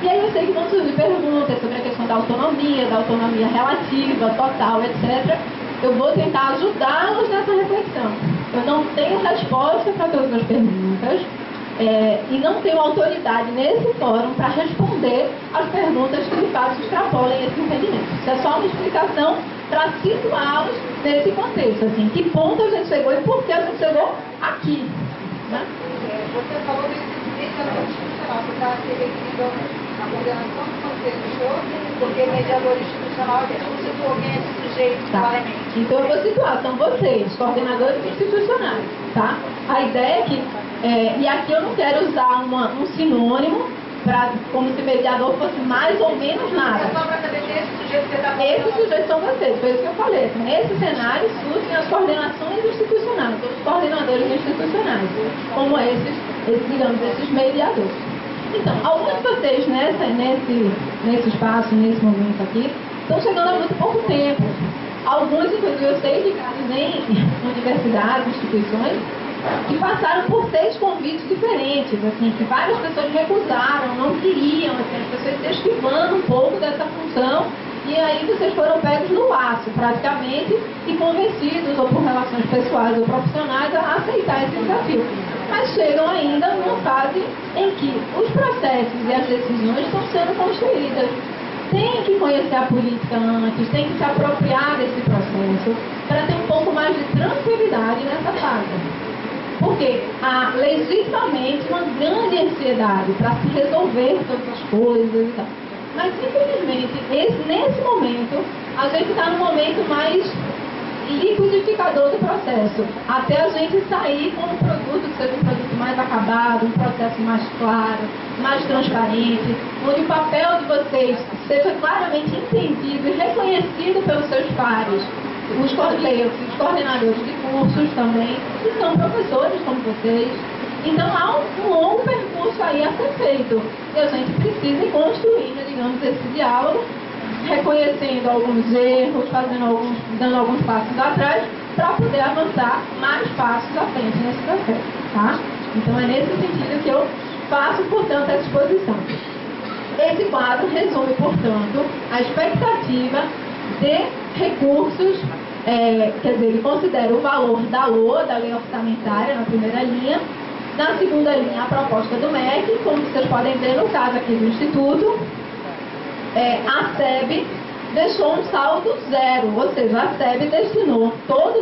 E aí eu sei que vão surgir perguntas sobre a questão da autonomia relativa, total, etc. Eu vou tentar ajudá-los nessa reflexão. Eu não tenho resposta para todas as perguntas e não tenho autoridade nesse fórum para responder as perguntas que de fato extrapolem esse entendimento. Isso é só uma explicação para situá-los nesse contexto, assim, que ponto a gente chegou e por que a gente chegou aqui, né? Você falou desse elemento institucional, você está se referindo à coordenação do conselho do show, porque mediador institucional é quem é esse sujeito, claramente. Então eu vou situar, são vocês, coordenadores institucionais, tá? A ideia é que, e aqui eu não quero usar um sinônimo, como se mediador fosse mais ou menos nada. É só para saber que esse sujeito que você está falando. Esses sujeitos são vocês, foi isso que eu falei. Nesse cenário surgem as coordenações institucionais, os coordenadores institucionais, como esses mediadores. Então, alguns de vocês nesse espaço, nesse momento aqui, estão chegando há muito pouco tempo. Alguns, inclusive, eu sei de casos em universidades, instituições, que passaram por 6 convites diferentes, assim, que várias pessoas recusaram, não queriam, assim, as pessoas se esquivando um pouco dessa função, e aí vocês foram pegos no laço, praticamente, e convencidos, ou por relações pessoais ou profissionais, a aceitar esse desafio. Mas chegam ainda numa fase em que os processos e as decisões estão sendo construídas. Tem que conhecer a política antes, tem que se apropriar desse processo, para ter um pouco mais de tranquilidade nessa fase. Porque há legitimamente uma grande ansiedade para se resolver todas as coisas e tal. Mas, infelizmente, nesse momento, a gente está no momento mais liquidificador do processo. Até a gente sair com um produto que seja um produto mais acabado, um processo mais claro, mais transparente, onde o papel de vocês seja claramente entendido e reconhecido pelos seus pares. Os coordenadores de cursos também, que são professores como vocês. Então há um longo percurso aí a ser feito. E a gente precisa ir construindo, digamos, esse diálogo, reconhecendo alguns erros, dando alguns passos atrás, para poder avançar mais passos à frente nesse processo. Tá? Então é nesse sentido que eu faço, portanto, essa exposição. Esse quadro resume, portanto, a expectativa de recursos, quer dizer, ele considera o valor da LOA, da lei orçamentária, na primeira linha. Na segunda linha, a proposta do MEC, como vocês podem ver no caso aqui do Instituto, a SEB deixou um saldo zero, ou seja, a SEB destinou,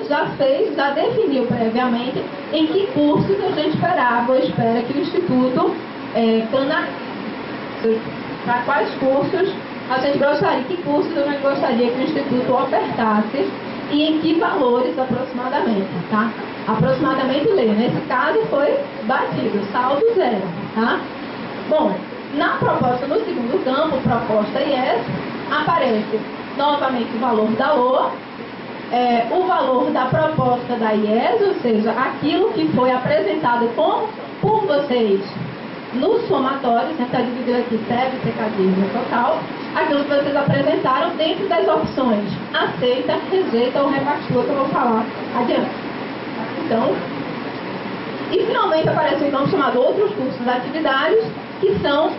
já definiu previamente em que cursos a gente esperava ou espera que o Instituto para quais cursos a gente gostaria, que cursos a gente gostaria que o Instituto ofertasse e em que valores aproximadamente, tá? Aproximadamente lei. Nesse caso foi batido, saldo zero, tá? Bom, na proposta, no segundo campo, proposta IES, aparece novamente o valor da LOA, o valor da proposta da IES, ou seja, aquilo que foi apresentado por vocês no somatório, sempre está dividido aqui, SEB, CKD no total, aquilo que vocês apresentaram dentro das opções aceita, rejeita ou repactua, que eu vou falar adiante. Então, e finalmente aparece um campo chamado outros cursos e atividades, que são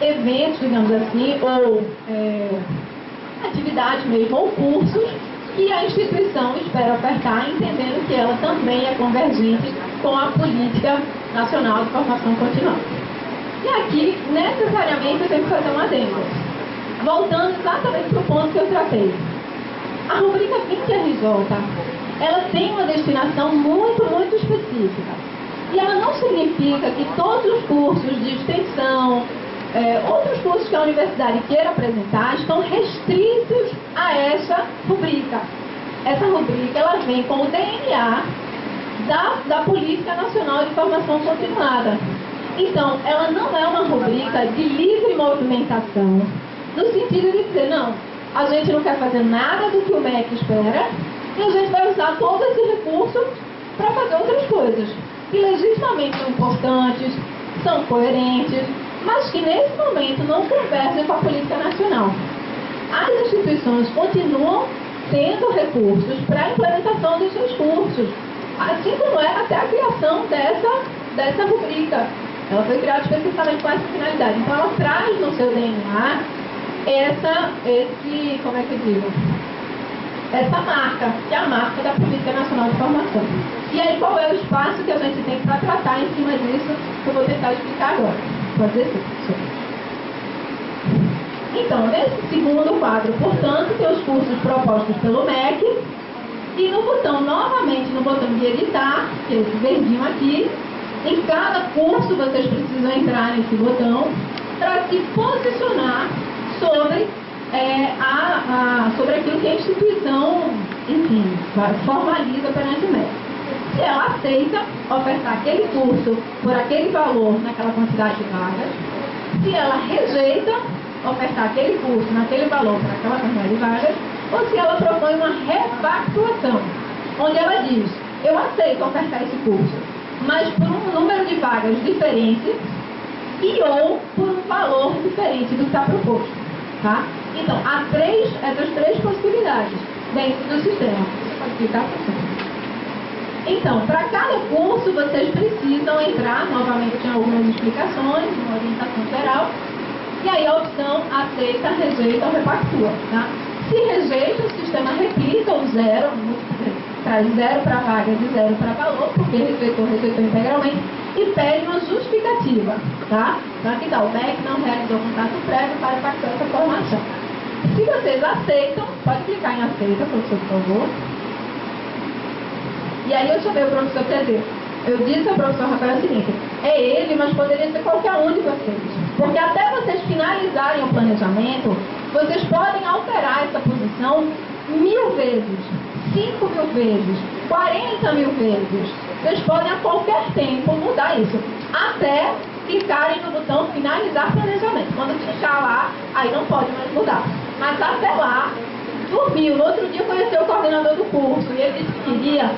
eventos, digamos assim, ou atividades mesmo, ou cursos, que a instituição espera ofertar, entendendo que ela também é convergente com a política nacional de formação continuada. E aqui, necessariamente, eu tenho que fazer uma adendo. Voltando exatamente para o ponto que eu tratei. A rubrica 20RJ, ela tem uma destinação muito, muito específica. E ela não significa que todos os cursos de extensão, outros cursos que a universidade queira apresentar, estão restritos a essa rubrica. Essa rubrica, ela vem com o DNA da Política Nacional de Formação Continuada. Então, ela não é uma rubrica de livre movimentação, no sentido de dizer, não, a gente não quer fazer nada do que o MEC espera, e a gente vai usar todo esse recurso para fazer outras coisas, que legitimamente são importantes, são coerentes, mas que nesse momento não conversem com a política nacional. As instituições continuam tendo recursos para a implementação dos seus cursos, assim como é até a criação dessa rubrica. Ela foi criada especificamente com essa finalidade. Então ela traz no seu DNA essa marca, que é a marca da Política Nacional de Formação. E aí qual é o espaço que a gente tem para tratar em cima disso, que eu vou tentar explicar agora. Pode ser, professor. Então, nesse segundo quadro, portanto, tem os cursos propostos pelo MEC. E no botão, novamente no botão de editar, que é esse verdinho aqui, em cada curso vocês precisam entrar nesse botão para se posicionar sobre, sobre aquilo que a instituição, enfim, formaliza perante o MEC. Se ela aceita ofertar aquele curso por aquele valor, naquela quantidade de vagas, se ela rejeita ofertar aquele curso naquele valor para aquela quantidade de vagas, ou se ela propõe uma repactuação, onde ela diz: eu aceito ofertar esse curso, mas por um número de vagas diferente e ou por um valor diferente do que está proposto, tá? Então, há essas três possibilidades dentro do sistema. Você pode clicar, professor? Então, para cada curso, vocês precisam entrar, novamente tem algumas explicações, uma orientação geral, e aí a opção aceita, rejeita ou repactua, tá? Se rejeita, o sistema replica o zero, traz zero para vaga e zero para valor, porque rejeitou integralmente, e pede uma justificativa, tá? Então aqui está, o MEC não realizou contato prévio para pactuar essa formação. Se vocês aceitam, pode clicar em aceita, professor, por favor. E aí eu chamei o professor, quer dizer, eu disse ao professor Rafael o seguinte: é ele, mas poderia ser qualquer um de vocês. Porque até vocês finalizarem o planejamento, vocês podem alterar essa posição 1000 vezes, 5.000 vezes, 40.000 vezes. Vocês podem a qualquer tempo mudar isso, até clicarem no botão finalizar planejamento. Quando clicar lá, aí não pode mais mudar. Mas até lá, dormiu, no outro dia conheceu o coordenador do curso e ele disse que queria.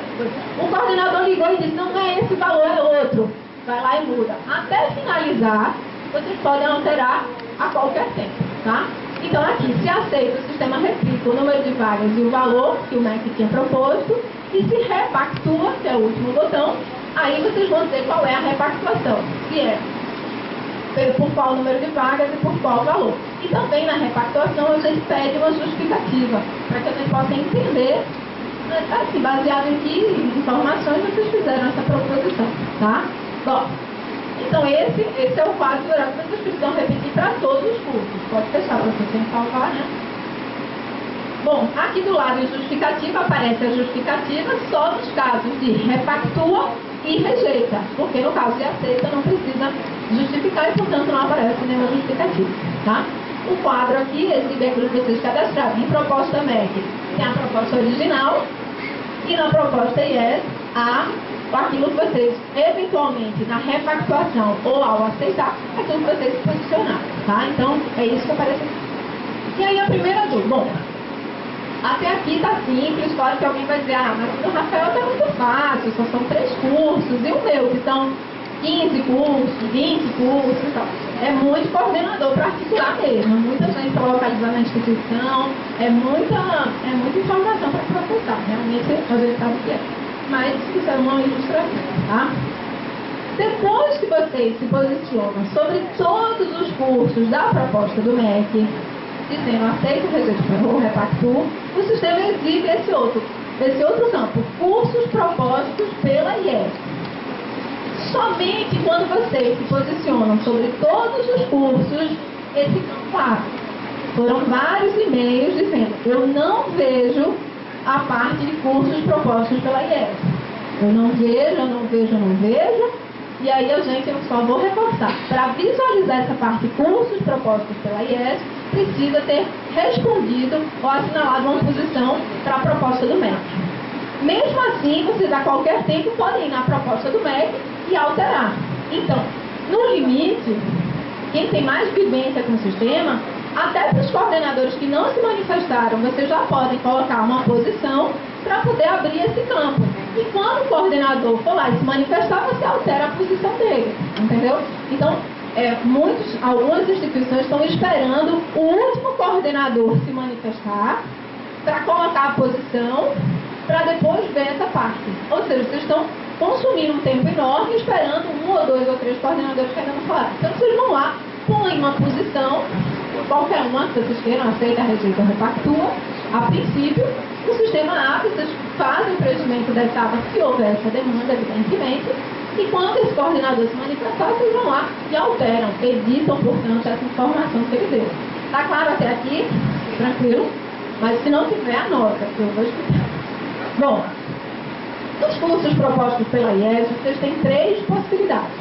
O coordenador ligou e disse: não é esse valor, é outro. Vai lá e muda. Até finalizar, vocês podem alterar a qualquer tempo, tá? Então aqui, se aceita, o sistema replica o número de vagas e o valor que o MEC tinha proposto, e se repactua, que é o último botão, aí vocês vão dizer qual é a repactuação, se é por qual número de vagas e por qual valor. E também na repactuação a gente pede uma justificativa, para que a gente possa entender, assim, baseado em que informações vocês fizeram essa proposição, tá? Bom, então esse é o quadro geral que vocês precisam repetir para todos os cursos. Pode fechar para você sem salvar, né? Bom, aqui do lado de justificativa aparece a justificativa só nos casos de repactua e rejeita, porque no caso de aceita não precisa justificar e, portanto, não aparece nenhuma justificativa, tá? O quadro aqui exibe aquilo que vocês cadastraram. Em proposta MEC tem a proposta original e na proposta IES aquilo que vocês, eventualmente, na repactuação ou ao aceitar, aquilo que vocês se posicionaram, tá? Então, é isso que aparece aqui. E aí a primeira dúvida. Bom, até aqui tá simples, claro que alguém vai dizer: ah, mas o Rafael tá muito fácil, só são 3 cursos, e o meu, que são 15 cursos, 20 cursos e tal. É muito coordenador para articular mesmo, muita gente para localizar na instituição, é muita informação para processar, realmente a gente sabe o que é. Mas isso é uma ilustração, tá? Depois que vocês se posicionam sobre todos os cursos da proposta do MEC, dizendo aceito, rejeito ou repactuo, o sistema exibe esse outro campo, cursos propostos pela IES. Somente quando vocês se posicionam sobre todos os cursos, esse campo abre. Foram vários e-mails dizendo: eu não vejo a parte de cursos propostos pela IES. Eu não vejo. E aí eu só vou reforçar. Para visualizar essa parte, cursos propostos pela IES, precisa ter respondido ou assinalado uma posição para a proposta do MEC. Mesmo assim, vocês a qualquer tempo podem ir na proposta do MEC e alterar. Então, no limite, quem tem mais vivência com o sistema, até para os coordenadores que não se manifestaram, vocês já podem colocar uma posição para poder abrir esse campo. E quando o coordenador for lá e se manifestar, você altera a posição dele, entendeu? Então, algumas instituições estão esperando o último coordenador se manifestar para colocar a posição, para depois ver essa parte. Ou seja, vocês estão consumindo um tempo enorme esperando 1 ou 2 ou 3 coordenadores que ainda não falaram. Então, vocês vão lá, põem uma posição, qualquer uma que vocês queiram, aceita, rejeita ou repactua. A princípio, o sistema abre, vocês fazem o preenchimento dessa aba se houver essa demanda, evidentemente, e quando esse coordenador se manifestar, vocês vão lá e alteram, editam, portanto, essa informação que ele deu. Tá claro até aqui? Tranquilo? Mas se não tiver, anota, que eu vou explicar. Bom, nos cursos propostos pela IES, vocês têm 3 possibilidades.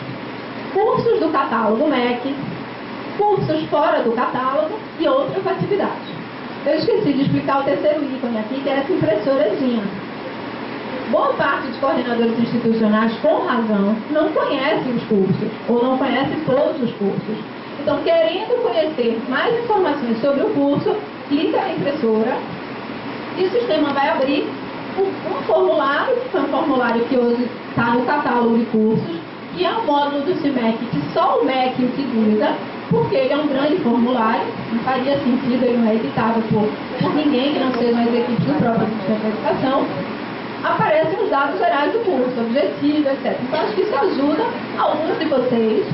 Cursos do catálogo MEC, cursos fora do catálogo e outras atividades. Eu esqueci de explicar o terceiro ícone aqui, que é essa impressorazinha. Boa parte dos coordenadores institucionais, com razão, não conhecem os cursos, ou não conhecem todos os cursos. Então, querendo conhecer mais informações sobre o curso, clica na impressora e o sistema vai abrir um formulário, que é um formulário que hoje está no catálogo de cursos, que é um módulo do CIMEC que só o MEC utiliza, porque ele é um grande formulário, não faria sentido, ele não é editado por ninguém que não sejam as equipes do próprio Sistema de Educação. Aparecem os dados gerais do curso, objetivo, etc. Então, acho que isso ajuda alguns de vocês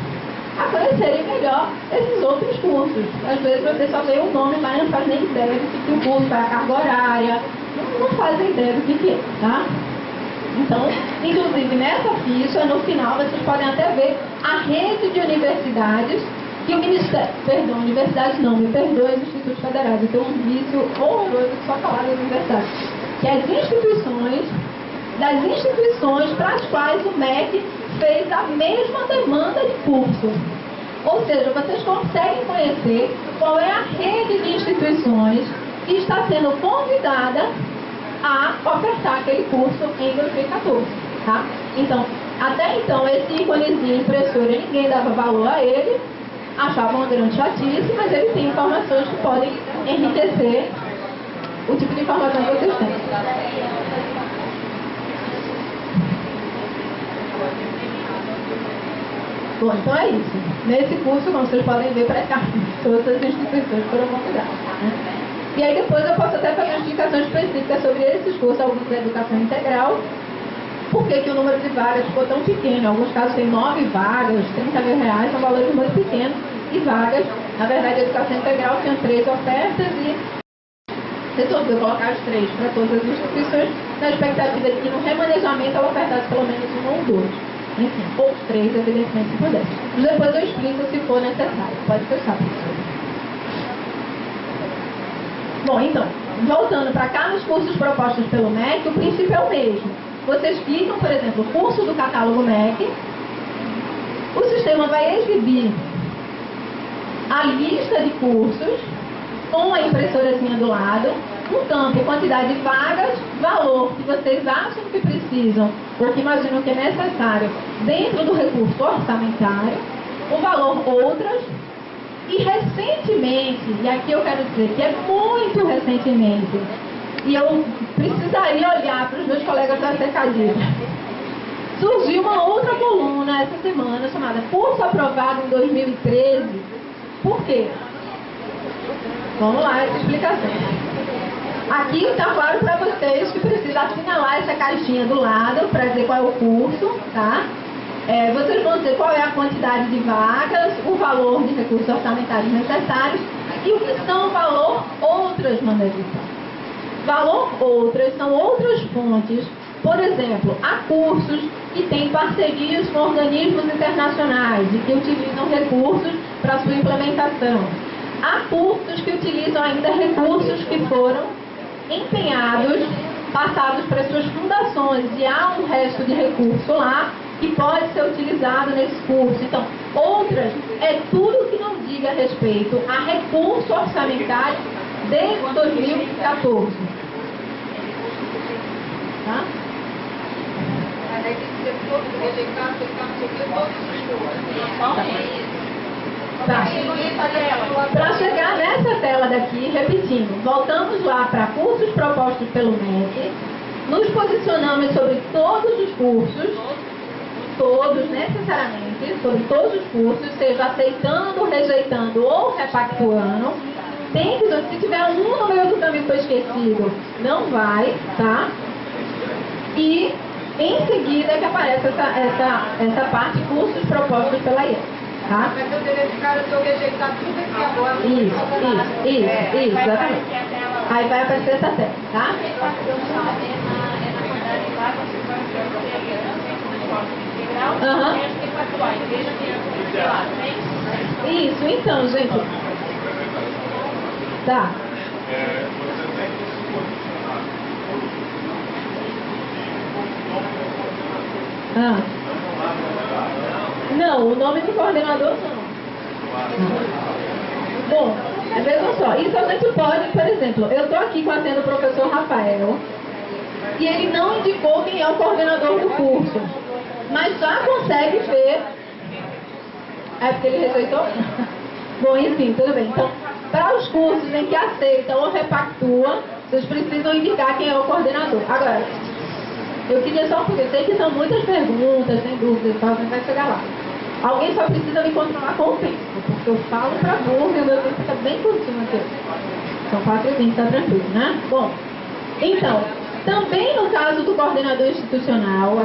a conhecerem melhor esses outros cursos. Às vezes você só vê o nome, mas não faz nem ideia do que o curso vai, a carga horária, não fazem ideia do que é, tá? Então, inclusive nessa ficha, no final, vocês podem até ver a rede de universidades que o Ministério, universidades não, me perdoem, os institutos federais, eu tenho um vício horroroso de só falar das universidades, que é das instituições para as quais o MEC fez a mesma demanda de curso. Ou seja, vocês conseguem conhecer qual é a rede de instituições que está sendo convidada a ofertar aquele curso em 2014. Tá? Então, até então, esse íconezinho impressora, ninguém dava valor a ele, achava uma grande chatice, mas ele tem informações que podem enriquecer o tipo de informação que vocês têm. Bom, então é isso. Nesse curso, como vocês podem ver, praticamente todas as instituições foram convidadas. Né? E aí depois eu posso até fazer uma explicação específica sobre esses cursos, alguns da educação integral, por que o número de vagas ficou tão pequeno. Em alguns casos tem 9 vagas, R$30 mil, são valores muito pequenos, e vagas, na verdade, a educação integral tinha 3 ofertas e resolveu colocar as 3 para todas as instituições, na expectativa de que no remanejamento ela ofertasse pelo menos 1 ou 2. Enfim, ou 3, evidentemente, se puder. Mas depois eu explico se for necessário. Pode fechar, professor. Bom, então, voltando para cá, nos cursos propostos pelo MEC, o princípio é o mesmo. Vocês clicam, por exemplo, curso do catálogo MEC, o sistema vai exibir a lista de cursos com a impressorazinha do lado, no campo, quantidade de vagas, valor que vocês acham que precisam ou que imaginam que é necessário dentro do recurso orçamentário, o valor outras, e recentemente, e aqui eu quero dizer que é muito recentemente, e eu precisaria olhar para os meus colegas da Secadilha, surgiu uma outra coluna essa semana chamada Curso Aprovado em 2013. Por quê? Vamos lá, essa explicação. Aqui está claro para vocês que precisa assinalar essa caixinha do lado para dizer qual é o curso, tá? Vocês vão dizer qual é a quantidade de vagas, o valor de recursos orçamentários necessários e o que são o valor outras, Mandelita. Valor outras são outras fontes. Por exemplo, há cursos que têm parcerias com organismos internacionais e que utilizam recursos para sua implementação. Há cursos que utilizam ainda recursos que foram empenhados, passados para suas fundações, e há um resto de recurso lá que pode ser utilizado nesse curso. Então, outras é tudo que não diga respeito a recurso orçamentário desde 2014. Tá? Mas aí tem que ser todo rejeitado, todos os cursos. Para chegar nessa tela daqui, repetindo, voltamos lá para cursos propostos pelo MEC, nos posicionamos sobre todos os cursos, todos necessariamente, sobre todos os cursos, seja aceitando, rejeitando ou repactuando. Tem que, se tiver um no meio do caminho que foi esquecido, não vai, tá? E em seguida é que aparece essa parte, cursos propostos pela IES. Tá? Mas eu teria ficado se eu rejeitar tudo aqui agora. Isso, exatamente. Aí vai aparecer essa tela, tá? Isso, então, gente. Tá. Você tem que se posicionar Não, o nome do coordenador não. Bom, vejam só, isso a gente pode, por exemplo, eu estou aqui conhecendo o professor Rafael e ele não indicou quem é o coordenador do curso, mas já consegue ver. É porque ele rejeitou? Bom, enfim, tudo bem. Então, para os cursos em que aceitam ou repactuam, vocês precisam indicar quem é o coordenador. Agora, eu queria só, porque sei que são muitas perguntas, sem dúvidas, então a gente vai chegar lá. Alguém só precisa me controlar com o tempo, porque eu falo para burro e o meu tempo fica bem curtinho aqui. São 4h20, tá tranquilo, né? Bom, então, também no caso do coordenador institucional,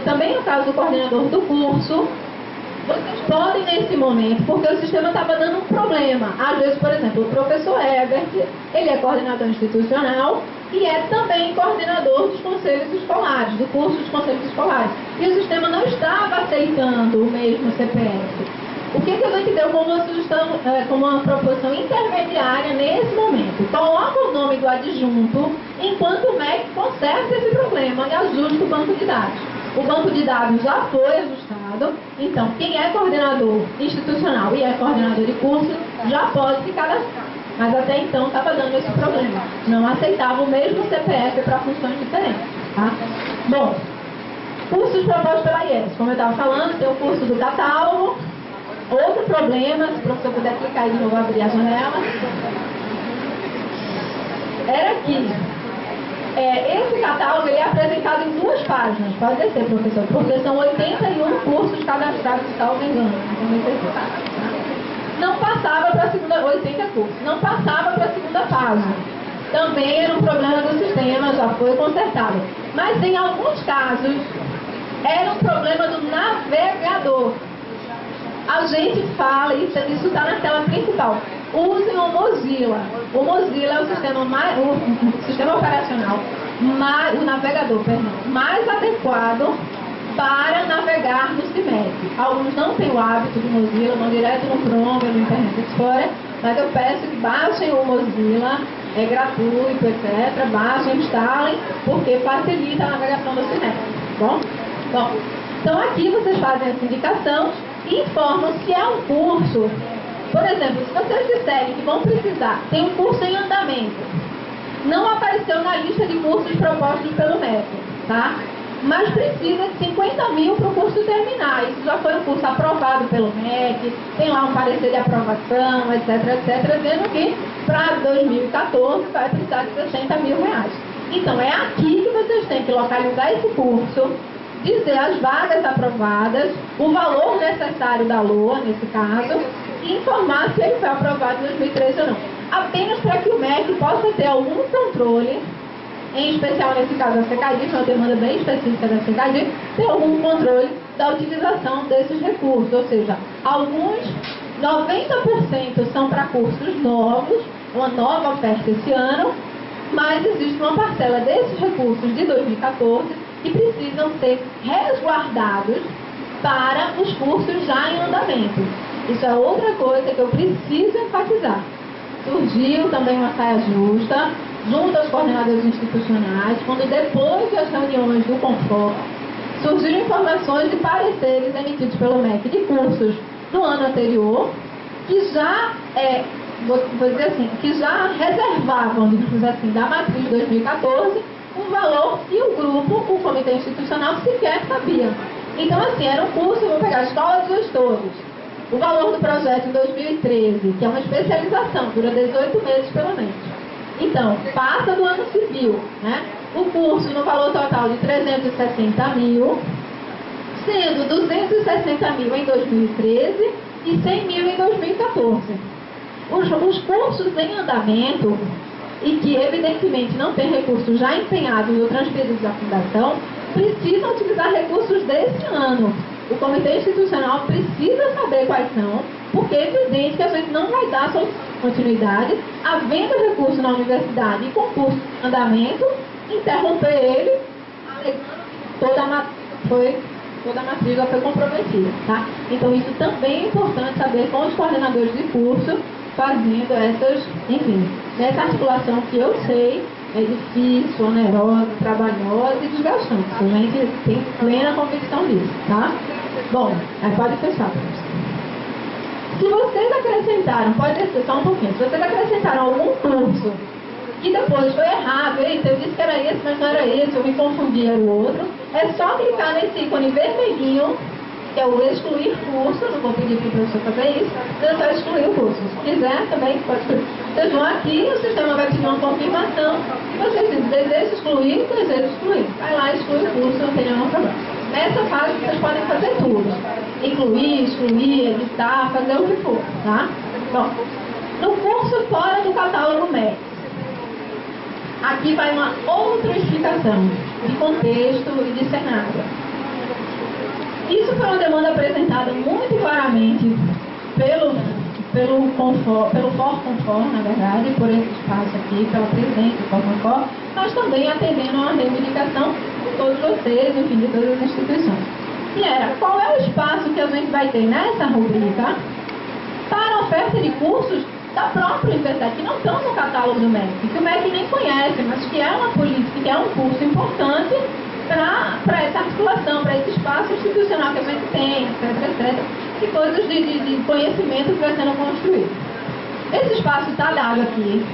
também no caso do coordenador do curso, vocês podem nesse momento, porque o sistema estava dando um problema. Às vezes, por exemplo, o professor Herbert, ele é coordenador institucional e é também coordenador dos conselhos escolares, do curso dos conselhos escolares. E o sistema não estava aceitando o mesmo CPF. O que a gente deu como uma sugestão, como uma proposição intermediária nesse momento? Coloca o nome do adjunto enquanto o MEC conserta esse problema e ajusta o banco de dados. O banco de dados já foi ajustado, então quem é coordenador institucional e é coordenador de curso já pode se cadastrar. Mas até então estava dando esse problema. Não aceitava o mesmo CPF para funções diferentes. Tá? Bom, cursos propostos pela IES. Como eu estava falando, tem o curso do catálogo. Outro problema, se o professor puder clicar aí de novo, abrir a janela, era que esse catálogo ele é apresentado em 2 páginas. Pode descer, professor, porque são 81 cursos cadastrados, salvo engano. Não passava para a segunda, 80 cursos, não passava para a segunda página. Também era um problema do sistema, já foi consertado. Mas em alguns casos, era um problema do navegador. A gente fala, isso está na tela principal, usem o Mozilla. O Mozilla é o sistema operacional, o navegador, mais adequado para navegar no CIMEC. Alguns não têm o hábito do Mozilla, vão direto no Chrome, no Internet Explorer, mas eu peço que baixem o Mozilla, é gratuito, etc. Baixem, instalem, porque facilita a navegação do CIMEC. Bom, então aqui vocês fazem essa indicação e informam se é um curso. Por exemplo, se vocês disserem que vão precisar, tem um curso em andamento, não apareceu na lista de cursos propostos pelo MEC, tá? Mas precisa de 50 mil para o curso terminar. Isso já foi um curso aprovado pelo MEC, tem lá um parecer de aprovação, etc, dizendo que para 2014 vai precisar de 60 mil reais. Então é aqui que vocês têm que localizar esse curso, dizer as vagas aprovadas, o valor necessário da LOA, nesse caso, e informar se ele foi aprovado em 2013 ou não. Apenas para que o MEC possa ter algum controle, em especial nesse caso a CKD, que é uma demanda bem específica da CKD, ter algum controle da utilização desses recursos. Ou seja, alguns, 90% são para cursos novos, uma nova oferta esse ano, mas existe uma parcela desses recursos de 2014 que precisam ser resguardados para os cursos já em andamento. Isso é outra coisa que eu preciso enfatizar. Surgiu também uma saia justa, junto aos coordenadores institucionais, quando depois das reuniões do Confor, surgiram informações de pareceres emitidos pelo MEC de cursos do ano anterior, que já, vou dizer assim, que já reservavam, digamos assim, da matriz de 2014, um valor que o grupo, o comitê institucional, sequer sabia. Então, assim, era um curso, eu vou pegar escola de gestores. O valor do projeto em 2013, que é uma especialização, dura 18 meses pelo menos. Então, passa do ano civil, né? O curso no valor total de 360 mil, sendo 260 mil em 2013 e 100 mil em 2014. Os cursos em andamento e que evidentemente não tem recursos já empenhados ou transferidos à fundação, precisam utilizar recursos desse ano. O comitê institucional precisa saber quais são, porque é evidente que a gente não vai dar continuidade, havendo recurso na universidade e concurso em andamento, interromper ele, toda a matriz já foi comprometida, tá? Então isso também é importante saber com os coordenadores de curso, fazendo essas, enfim, essa articulação que eu sei é difícil, onerosa, trabalhosa e desgastante. A gente tem plena convicção disso, tá? Bom, aí pode fechar. Se vocês acrescentaram, pode descer só um pouquinho, se vocês acrescentaram algum curso que depois foi errado, eita, eu disse que era esse, mas não era esse, eu me confundi, era o outro, é só clicar nesse ícone vermelhinho, que é o excluir curso, não vou pedir para o professor fazer isso, é só excluir o curso. Se quiser, também pode excluir. Vocês vão aqui, o sistema vai pedir uma confirmação, e vocês dizem, desejo excluir. Vai lá, exclui o curso, não tem nenhum problema. Nessa fase, vocês podem fazer tudo. Incluir, excluir, editar, fazer o que for, tá? Bom, no curso fora do catálogo MEC, aqui vai uma outra explicação de contexto e de cenário. Isso foi uma demanda apresentada muito claramente pelo FOR-Confor, na verdade, por esse espaço aqui, pela presidente do FOR-Confor, mas também atendendo a uma reivindicação de todos vocês, enfim, de todas as instituições. E era, qual é o espaço que a gente vai ter nessa rubrica para a oferta de cursos da própria universidade, que não estão no catálogo do MEC, que o MEC nem conhece, mas que é uma política, que é um curso importante para essa articulação, para esse espaço institucional que a gente tem, etc, e coisas de conhecimento que vai sendo construído. Esse espaço está dado aqui,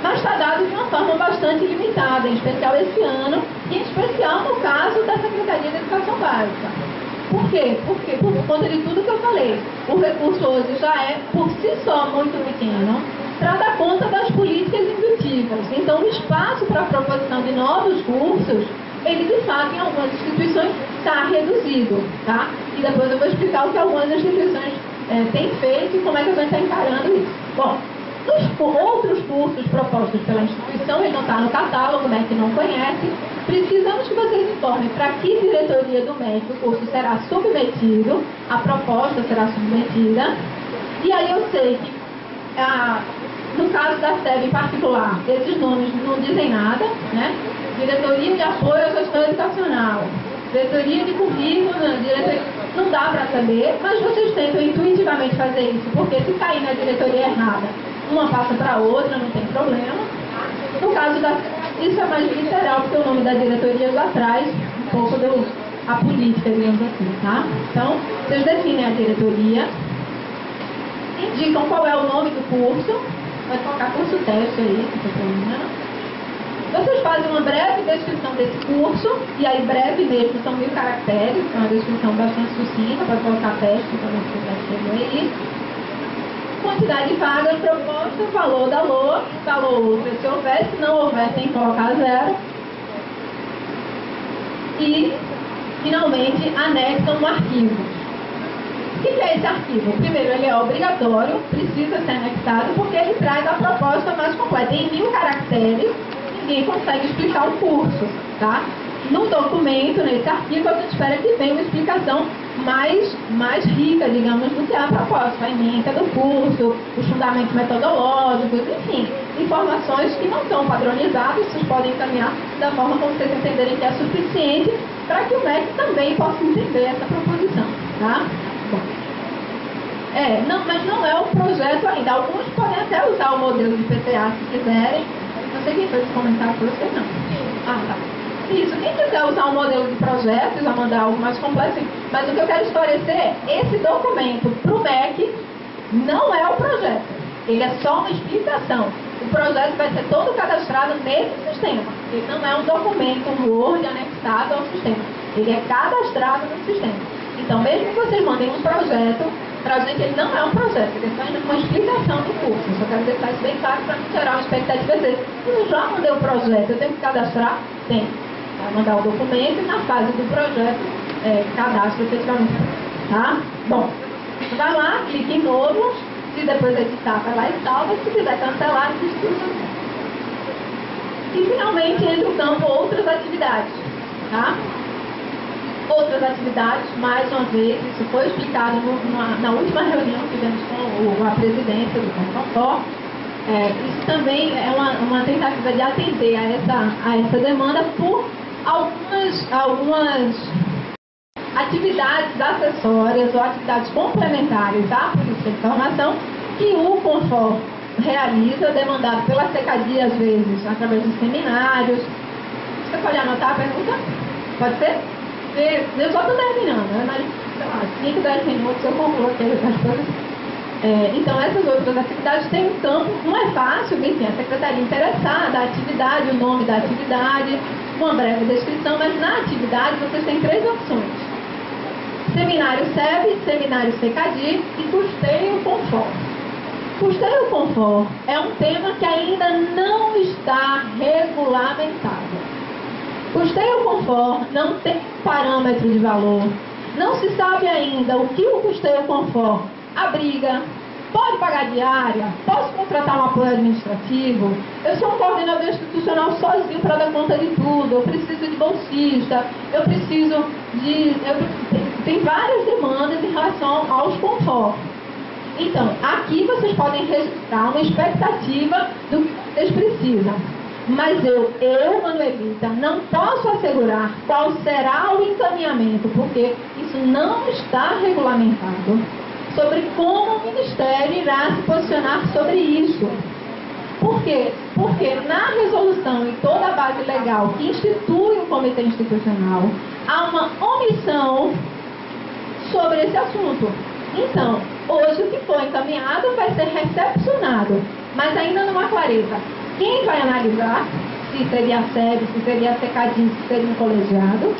mas está dado de uma forma bastante limitada, em especial esse ano, e em especial no caso da Secretaria de Educação Básica. Por quê? Porque, por conta de tudo que eu falei, o recurso hoje já é, por si só, muito pequeno, para dar conta das políticas indutivas. Então, o espaço para a proposição de novos cursos, ele, de fato, em algumas instituições está reduzido, tá? E depois eu vou explicar o que algumas instituições têm feito e como é que a gente está encarando isso. Bom, nos outros cursos propostos pela instituição, ele não está no catálogo, o MEC não conhece, precisamos que vocês informem para que diretoria do MEC o curso será submetido, a proposta será submetida, e aí eu sei que, no caso da SEB em particular, esses nomes não dizem nada, né? Diretoria de Apoio à Gestão Educacional, Diretoria de Currículo, não dá para saber, mas vocês tentam intuitivamente fazer isso, porque se cair na diretoria errada, uma passa para a outra, não tem problema. No caso isso é mais literal, porque o nome da diretoria já traz um pouco a política, digamos assim, tá? Então, vocês definem a diretoria, indicam qual é o nome do curso, vai colocar curso teste aí, não tem problema. Vocês fazem uma breve descrição desse curso, e aí breve mesmo, são 1000 caracteres, é uma descrição bastante sucinta, para colocar teste, também se quiser escrever aí. Quantidade de vagas proposta, valor da LOA, valor outra se houver, se não houver tem que colocar 0. E, finalmente, anexam um arquivo. O que é esse arquivo? Primeiro, ele é obrigatório, precisa ser anexado, porque ele traz a proposta mais completa. Em 1000 caracteres, ninguém consegue explicar o curso, tá? No documento, nesse arquivo, a gente espera que tenha uma explicação mais rica, digamos, do que a proposta, a ementa do curso, os fundamentos metodológicos, enfim, informações que não são padronizadas, vocês podem encaminhar da forma como vocês entenderem que é suficiente para que o MEC também possa entender essa proposição, tá? Bom. Mas não é o projeto ainda. Alguns podem até usar o modelo de PTA se quiserem. Não sei quem fez esse comentário para vocês, não. Ah, tá. Isso, quem quiser usar um modelo de projeto, já mandar algo mais complexo, mas o que eu quero esclarecer é esse documento para o MEC não é o projeto, ele é só uma explicação. O projeto vai ser todo cadastrado nesse sistema, ele não é um documento, um Word anexado ao sistema, ele é cadastrado no sistema. Então, mesmo que vocês mandem um projeto, para a gente ele não é um projeto, ele é só uma explicação do curso. Eu só quero deixar isso bem claro para não gerar uma expectativa de dizer, eu já mandei o projeto, eu tenho que cadastrar? Tem. Vai mandar o documento e na fase do projeto cadastro efetivamente. Tá? Bom, vai lá, clique em novo, se depois editar, vai lá e salva, se quiser cancelar, desiste tudo. E finalmente entra o campo outras atividades. Tá? Outras atividades, mais uma vez, isso foi explicado na última reunião que tivemos com a presidência do FOR-Confor. Isso também é uma tentativa de atender a essa demanda por algumas atividades acessórias ou atividades complementares à política de informação que o Confor realiza, demandado pela CECADI, às vezes, através de seminários. Você pode anotar a pergunta? Pode ser? Eu só estou terminando, né? Mas, sei lá, 5, 10 minutos eu concluo aqui as coisas. Então, essas outras atividades têm um campo, não é fácil, enfim, a secretaria interessada, a atividade, o nome da atividade, uma breve descrição, mas na atividade vocês têm 3 opções: seminário SEB, seminário CECADI e custeio Confor. Custeio Confor é um tema que ainda não está regulamentado. Custeio Confor não tem parâmetro de valor, não se sabe ainda o que o custeio Confor abriga. Pode pagar diária? Posso contratar um apoio administrativo? Eu sou um coordenador institucional sozinho para dar conta de tudo. Eu preciso de bolsista. Eu preciso de... Tem várias demandas em relação aos Confor. Então, aqui vocês podem registrar uma expectativa do que vocês precisam. Mas eu, Manuelita, não posso assegurar qual será o encaminhamento, porque isso não está regulamentado, sobre como o Ministério irá se posicionar sobre isso. Por quê? Porque na resolução e toda a base legal que institui o Comitê Institucional, há uma omissão sobre esse assunto. Então, hoje o que foi encaminhado vai ser recepcionado, mas ainda não há clareza. Quem vai analisar, se seria a SEB, se seria a CECADI, se seria um colegiado,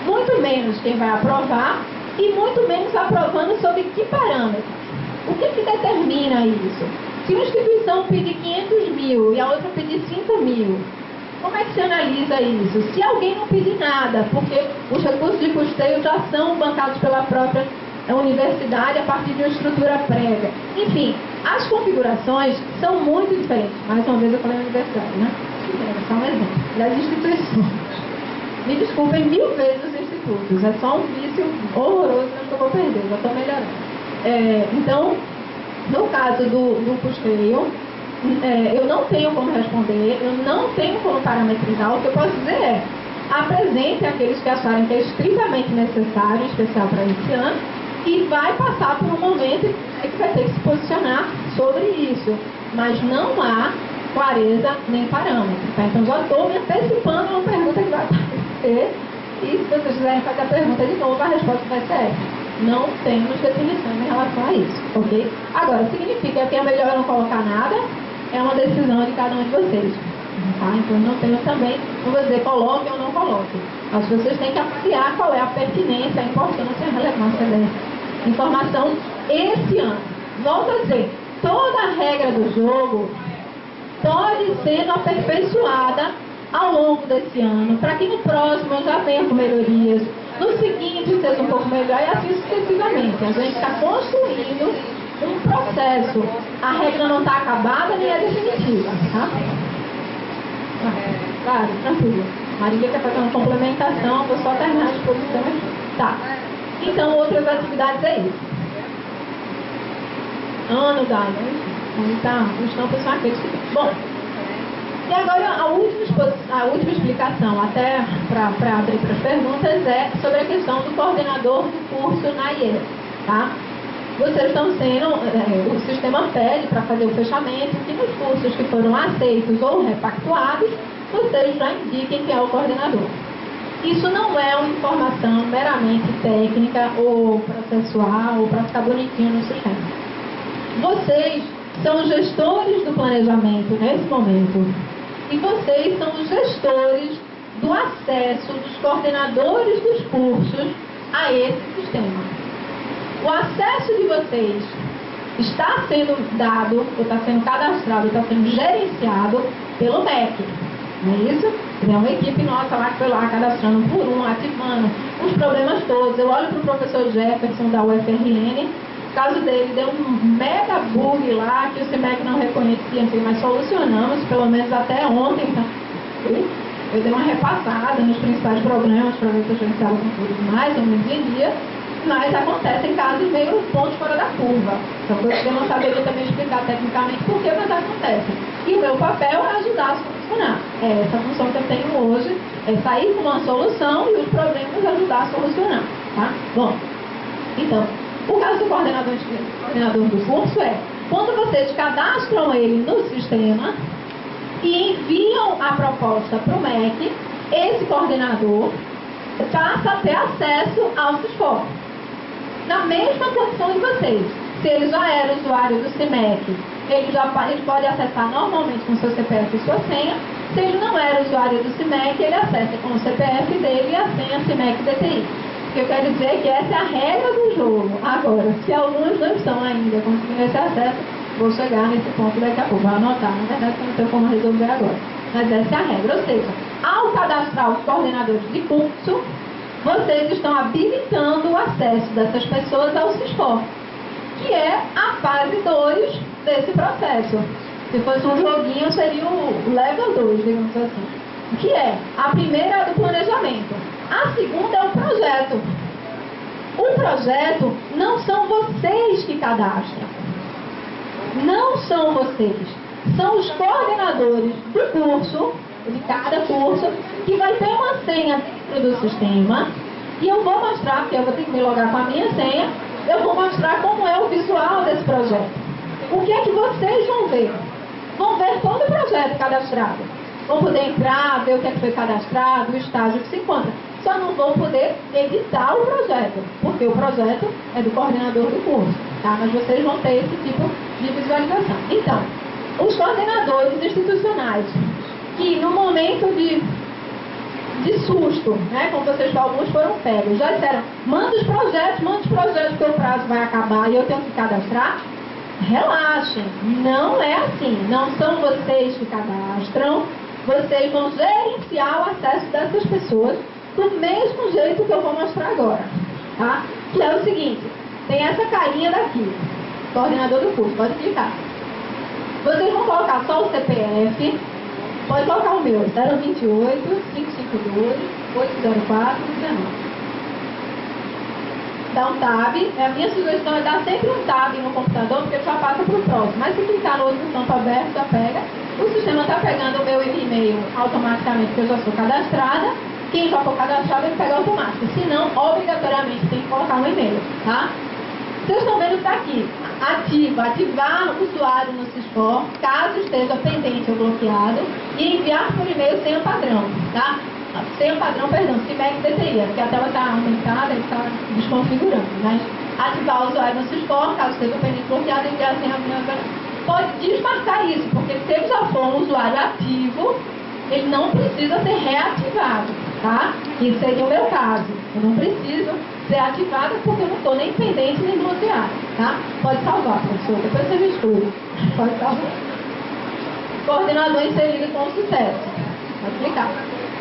muito menos quem vai aprovar, e muito menos aprovando sobre que parâmetros. O que determina isso? Se uma instituição pedir 500 mil e a outra pedir 5 mil, como é que se analisa isso? Se alguém não pedir nada, porque os recursos de custeio já são bancados pela própria universidade a partir de uma estrutura prévia. Enfim, as configurações são muito diferentes. Mais uma vez eu falei universidade, né? É só um exemplo. Das instituições. Me desculpem 1000 vezes os institutos. É só um vício horroroso que eu vou perder. Já estou melhorando. Então, no caso do custeio, eu não tenho como responder, eu não tenho como parametrizar. O que eu posso dizer é: apresente aqueles que acharem que é estritamente necessário, em especial para esse ano, e vai passar por um momento que vai ter que se posicionar sobre isso. Mas não há clareza nem parâmetro. Tá? Então, já estou me antecipando uma pergunta que vai aparecer, e se vocês quiserem fazer a pergunta de novo, a resposta vai ser essa. Não temos definição em relação a isso, ok? Agora, significa que é melhor não colocar nada, é uma decisão de cada um de vocês. Tá? Então, não tenho também, não vou dizer coloque ou não coloque. Mas vocês têm que avaliar qual é a pertinência, a importância e a relevância dessa informação esse ano. Volto a dizer, toda a regra do jogo pode ser aperfeiçoada ao longo desse ano, para que no próximo eu já venha com melhorias, no seguinte seja um pouco melhor, e assim sucessivamente. A gente está construindo um processo. A regra não está acabada nem é definitiva, tá? Claro, tranquilo. Marília quer fazer uma complementação, vou só terminar a exposição aqui. Tá. Então, outras atividades é isso. Ano da noite. Tá, os campos são aqueles que... Bom, e agora a última explicação, até para abrir para as perguntas, é sobre a questão do coordenador do curso na IES, tá? Vocês estão sendo, o sistema pede para fazer o fechamento, que nos cursos que foram aceitos ou repactuados, vocês já indiquem quem é o coordenador. Isso não é uma informação meramente técnica ou processual, ou para ficar bonitinho no sistema. Vocês são os gestores do planejamento nesse momento. E vocês são os gestores do acesso dos coordenadores dos cursos a esse sistema. O acesso de vocês está sendo dado, ou está sendo cadastrado, está sendo gerenciado pelo MEC. Não é isso? É uma equipe nossa lá que foi lá cadastrando por um, ativando os problemas todos. Eu olho para o professor Jefferson da UFRN, o caso dele deu um mega bug lá que o CIMEC não reconhecia, assim, mas solucionamos, pelo menos até ontem. Então, eu dei uma repassada nos principais problemas para ver se a gente estava com tudo mais ou menos em dia, mas acontecem casos meio pontos fora da curva. São coisas que eu não saberia também explicar tecnicamente por quê, mas acontecem. E o meu papel é ajudar a solucionar. É essa função que eu tenho hoje, é sair com uma solução e os problemas ajudar a solucionar. Tá? Bom, então, o caso do coordenador do curso é Quando vocês cadastram ele no sistema e enviam a proposta para o MEC, esse coordenador passa a ter acesso ao SISCOR. Na mesma condição de vocês. Se ele já era usuário do CIMEC, ele pode acessar normalmente com seu CPF e sua senha. Se ele não era usuário do CIMEC, ele acessa com o CPF dele e a senha CIMEC DTI. O que eu quero dizer é que essa é a regra do jogo. Agora, se alguns não estão ainda conseguindo esse acesso, vou chegar nesse ponto daqui a pouco. Vou anotar, na verdade, não tenho como resolver agora. Mas essa é a regra. Ou seja, ao cadastrar os coordenadores de curso, vocês estão habilitando o acesso dessas pessoas ao SISCOR, que é a fase 2 desse processo. Se fosse um joguinho, seria o level 2, digamos assim. Que é, a primeira é do planejamento. A segunda é o projeto. O projeto não são vocês que cadastram. Não são vocês. São os coordenadores do curso, de cada curso, que vai ter uma senha dentro do sistema. E eu vou mostrar, porque eu vou ter que me logar com a minha senha, eu vou mostrar como é o visual desse projeto. O que é que vocês vão ver? Vão ver todo o projeto cadastrado. Vão poder entrar, ver o que é que foi cadastrado, o estágio que se encontra. Só não vão poder editar o projeto, porque o projeto é do coordenador do curso, tá? Mas vocês vão ter esse tipo de visualização. Então, os coordenadores institucionais, que no momento de susto, né, como vocês falam, alguns foram pegos, já disseram, manda os projetos, porque o prazo vai acabar e eu tenho que cadastrar. Relaxem, não é assim, não são vocês que cadastram, vocês vão gerenciar o acesso dessas pessoas do mesmo jeito que eu vou mostrar agora, tá? Que é o seguinte, tem essa carinha daqui, coordenador do curso, pode clicar. Vocês vão colocar só o CPF, pode colocar o meu, 028 552 804 19. Dá um tab, a minha sugestão é dar sempre um tab no computador, porque já passa para o próximo. Mas se clicar no outro campo aberto, já pega. O sistema está pegando o meu e-mail automaticamente, porque eu já sou cadastrada. Quem já for cadastrado, ele pega automático. Se não, obrigatoriamente tem que colocar um e-mail, tá? Vocês estão vendo que está aqui, ativar o usuário no SISCOR, caso esteja pendente ou bloqueado, e enviar por e-mail sem o padrão, tá? Sem o padrão, perdão, CIMEC DTI, porque a tela está aumentada e está desconfigurando, mas ativar o usuário no SISCOR, caso esteja pendente bloqueado, e enviar sem a pode desmarcar isso, porque se ele já for um usuário ativo, ele não precisa ser reativado, tá? Isso seria o meu caso. Eu não preciso ser ativada porque eu não estou nem pendente nem bloqueado, tá? Pode salvar, professor, depois você me estuda. Pode salvar. Coordenador inserido com sucesso. Pode clicar.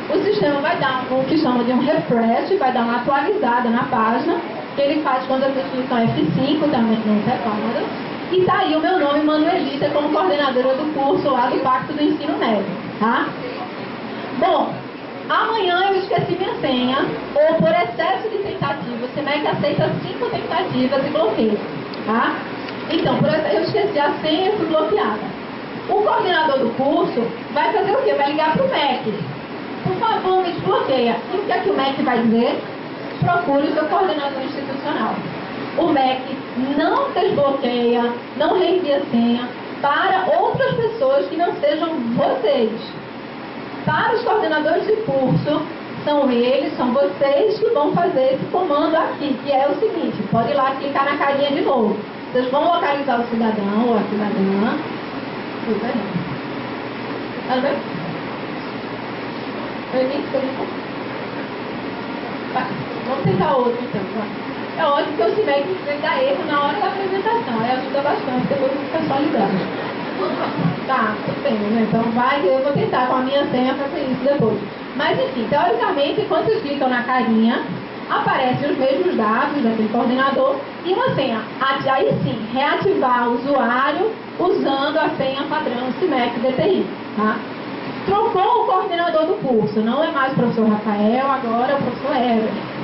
O sistema vai dar o que chama de um refresh, vai dar uma atualizada na página, que ele faz quando a definição é F5, também não separa. E tá aí o meu nome, Manuelita, como coordenadora do curso lá do Pacto do Ensino Médio, tá? Bom, amanhã eu esqueci minha senha, ou por excesso de tentativa, o CIMEC aceita 5 tentativas e bloqueio, tá? Então, por excesso, eu esqueci a senha e fui bloqueada. O coordenador do curso vai fazer o quê? Vai ligar para o MEC. Por favor, me desbloqueia. E o que é que o MEC vai dizer? Procure o seu coordenador institucional. O MEC não desbloqueia, não reenvia senha para outras pessoas que não sejam vocês. Para os coordenadores de curso, são eles, são vocês que vão fazer esse comando aqui, que é o seguinte, pode ir lá clicar na carinha de novo. Vocês vão localizar o cidadão ou a cidadã. Tá bem? Vamos tentar outro então. É ótimo que o CIMEC dá erro na hora da apresentação, aí ajuda bastante, depois fica só ligado. Tá, tudo bem, né? Então eu vou tentar com a minha senha fazer isso depois. Mas enfim, teoricamente, quando vocês clicam na carinha, aparecem os mesmos dados daquele coordenador e uma senha. Aí sim, reativar o usuário usando a senha padrão CIMEC DTI, tá? Trocou o coordenador do curso, não é mais o professor Rafael, agora é o professor Everett.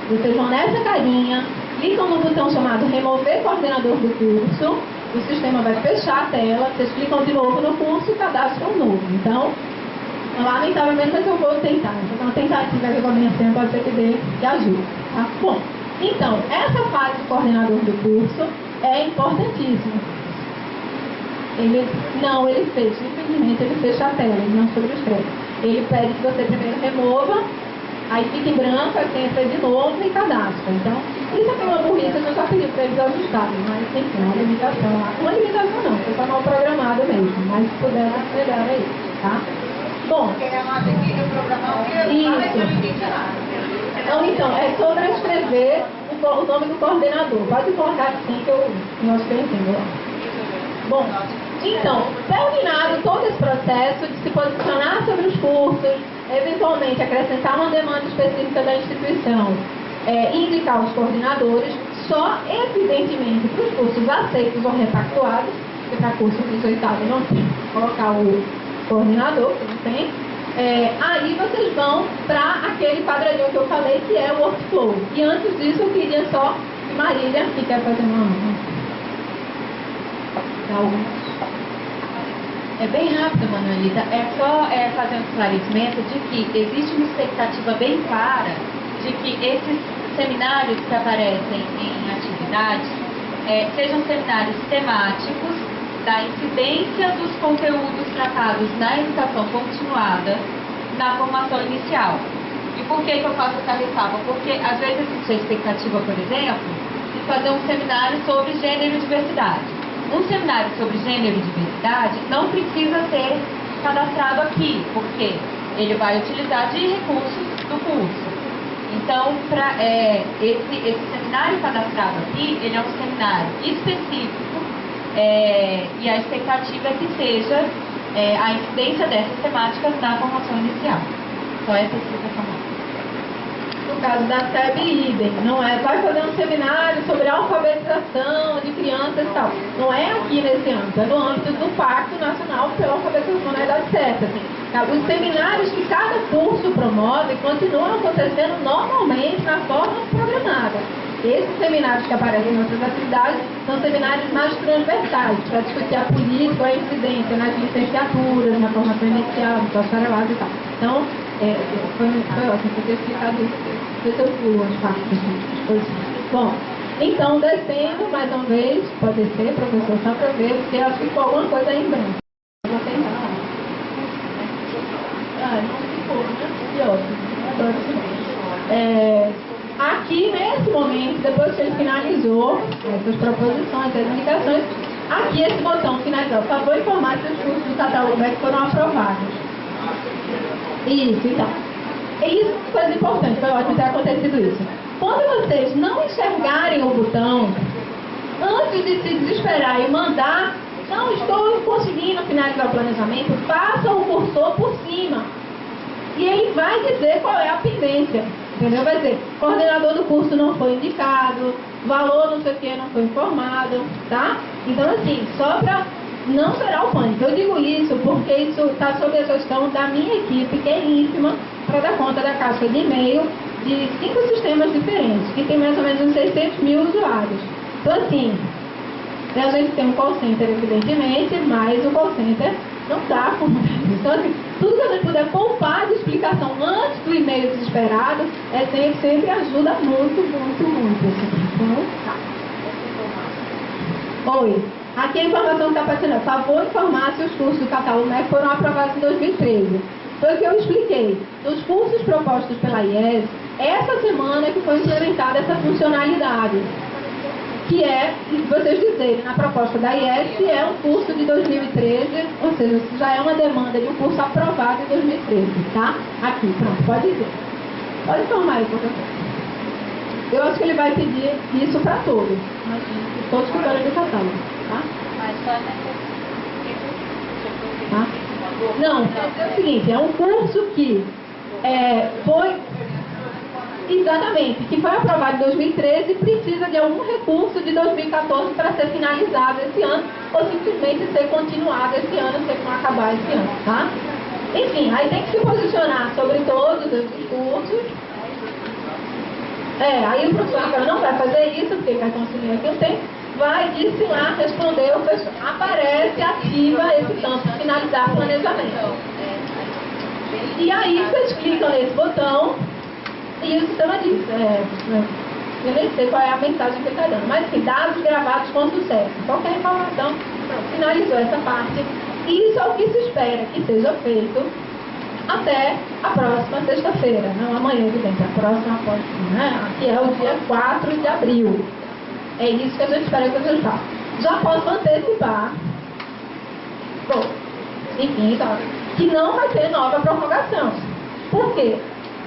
Vocês vão nessa carinha, clicam no botão chamado remover coordenador do curso, o sistema vai fechar a tela, vocês clicam de novo no curso e cadastram um novo. Então, lamentavelmente eu vou tentar. Então, uma tentativa aqui com a minha senha pode ser que ajude. Tá? Bom, então, essa fase do coordenador do curso é importantíssima. Ele fez, infelizmente ele fecha a tela, ele não sobrescreve. Ele pede que você primeiro remova, aí fica em branco, aí você entra de novo e cadastra. Então, isso aqui é uma burrice, eu já pedi para eles ajustarem, mas enfim, uma limitação lá. Uma limitação não, foi só mal programada mesmo, mas se puder, melhor aí, tá? Bom, Porque a nossa equipe programar o que eu não entendi nada. então, é sobrescrever o nome do coordenador. Pode colocar assim que eu acho que eu entendo. Bom, então, terminado todo esse processo de se posicionar sobre os cursos, eventualmente acrescentar uma demanda específica da instituição, indicar os coordenadores, só evidentemente para os cursos aceitos ou repactuados, porque para curso rejeitado não tem que colocar o coordenador, que não tem, aí vocês vão para aquele quadradinho que eu falei, que é o workflow. E antes disso eu queria só que Marília, que quer fazer É bem rápido, Manuelita. É só fazer um esclarecimento de que existe uma expectativa bem clara de que esses seminários que aparecem em atividades sejam seminários temáticos da incidência dos conteúdos tratados na educação continuada na formação inicial. E por que eu faço essa ressalva? Porque às vezes existe a expectativa, por exemplo, de fazer um seminário sobre gênero e diversidade. Um seminário sobre gênero e diversidade não precisa ser cadastrado aqui, porque ele vai utilizar de recursos do curso. Então, esse seminário cadastrado aqui, ele é um seminário específico e a expectativa é que seja a incidência dessas temáticas na formação inicial. Só essa explicação. No caso da SEB, idem. Não vai fazer um seminário sobre alfabetização de crianças e tal. Não é aqui nesse âmbito, é no âmbito do Pacto Nacional pela Alfabetização na Idade Certa. Assim. Os seminários que cada curso promove continuam acontecendo normalmente na forma programada. Esses seminários que aparecem em outras atividades são seminários mais transversais, para discutir a política, a incidência nas licenciaturas, na formação inicial, no bacharelado e tal. Então, foi ótimo por ter explicado isso. Depois eu pulo as partes assim. Bom, então, descendo mais uma vez, pode descer, professor, só para ver, porque acho que ficou alguma coisa aí em branco. Eu vou tentar. Não ficou, né? Que ótimo. Adoro isso. Aqui, nesse momento, depois que ele finalizou essas proposições, as indicações, aqui esse botão finalizou. Por favor, informar se os cursos do catálogo MEC foram aprovados. Isso, então. Isso é coisa importante, foi ótimo ter acontecido isso. Quando vocês não enxergarem o botão, antes de se desesperar e mandar, não estou conseguindo finalizar o planejamento, passa o cursor por cima. E ele vai dizer qual é a pendência. Entendeu? Vai dizer, coordenador do curso não foi indicado, valor não sei o que não foi informado, tá? Então, assim, só para não gerar o pânico. Eu digo isso porque isso está sob a gestão da minha equipe, que é ínfima, para dar conta da caixa de e-mail de 5 sistemas diferentes, que tem mais ou menos uns 600 mil usuários. Então, assim, a gente tem um call center, evidentemente, mas o call center não dá conta disso. Então, assim, tudo que a gente puder poupar de explicação antes do e-mail desesperado, sempre ajuda muito, muito, muito. Assim. Então, tá. Oi. Aqui a informação que está aparecendo. Por favor, informar se os cursos do catálogo MEC foram aprovados em 2013. Foi o que eu expliquei. Nos cursos propostos pela IES, essa semana que foi implementada essa funcionalidade, que é, vocês dizerem na proposta da IES, que é um curso de 2013, ou seja, isso já é uma demanda de um curso aprovado em 2013, tá? Aqui, pronto, pode dizer. Pode informar aí, professor. Eu acho que ele vai pedir isso para todos, todos que forem do catálogo, tá? Mas só Tá? Não, é o seguinte, é um curso que foi... Exatamente, que foi aprovado em 2013 e precisa de algum recurso de 2014 para ser finalizado esse ano, ou simplesmente ser continuado esse ano, se não acabar esse ano, tá? Enfim, aí tem que se posicionar sobre todos esses cursos. Aí o professor Ricardo não vai fazer isso, porque ele vai consumir aqui o tempo, vai, disse lá, respondeu, aparece, ativa esse campo, finalizar o planejamento. E aí vocês clicam nesse botão, e o sistema diz, Eu nem sei qual é a mensagem que ele está dando. Mas assim, dados gravados com sucesso. Qualquer informação, pronto, finalizou essa parte. Isso é o que se espera que seja feito até a próxima sexta-feira. Não amanhã, evidente, a próxima pode ser, né? Que é o dia 4 de abril. É isso que a gente espera que vocês façam. Já posso antecipar. Bom, enfim, então, que não vai ter nova prorrogação. Por quê?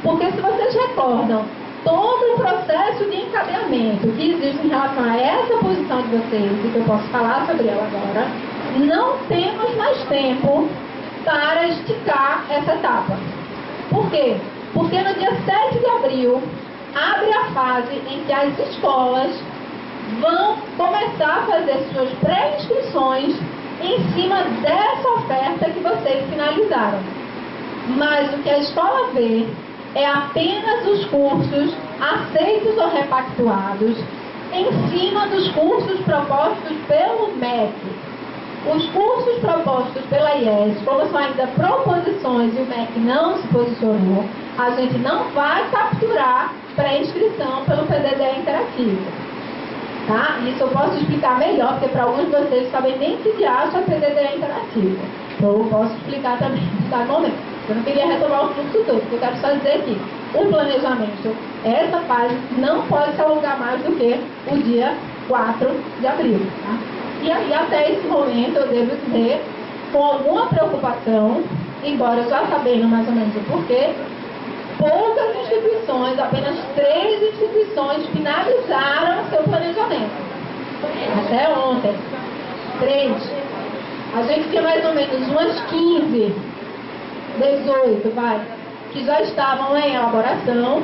Porque se vocês recordam todo o processo de encadeamento que existe em relação a essa posição de vocês, e que eu posso falar sobre ela agora, não temos mais tempo para esticar essa etapa. Por quê? Porque no dia 7 de abril abre a fase em que as escolas vão começar a fazer suas pré-inscrições em cima dessa oferta que vocês finalizaram. Mas o que a escola vê é apenas os cursos aceitos ou repactuados em cima dos cursos propostos pelo MEC. Os cursos propostos pela IES, como são ainda proposições e o MEC não se posicionou, a gente não vai capturar pré-inscrição pelo PDD interativo. Tá? Isso eu posso explicar melhor, porque para alguns de vocês sabem nem que de acha PDD interativo. Então eu posso explicar também no momento. Eu não queria retomar o fluxo todo, porque eu quero só dizer que o planejamento, essa fase, não pode se alongar mais do que o dia 4 de abril. Tá? E aí, até esse momento, eu devo dizer, com alguma preocupação, embora já sabendo mais ou menos o porquê, poucas instituições, apenas 3 instituições finalizaram seu planejamento. Até ontem. 3. A gente tinha mais ou menos umas 15, 18, que já estavam em elaboração,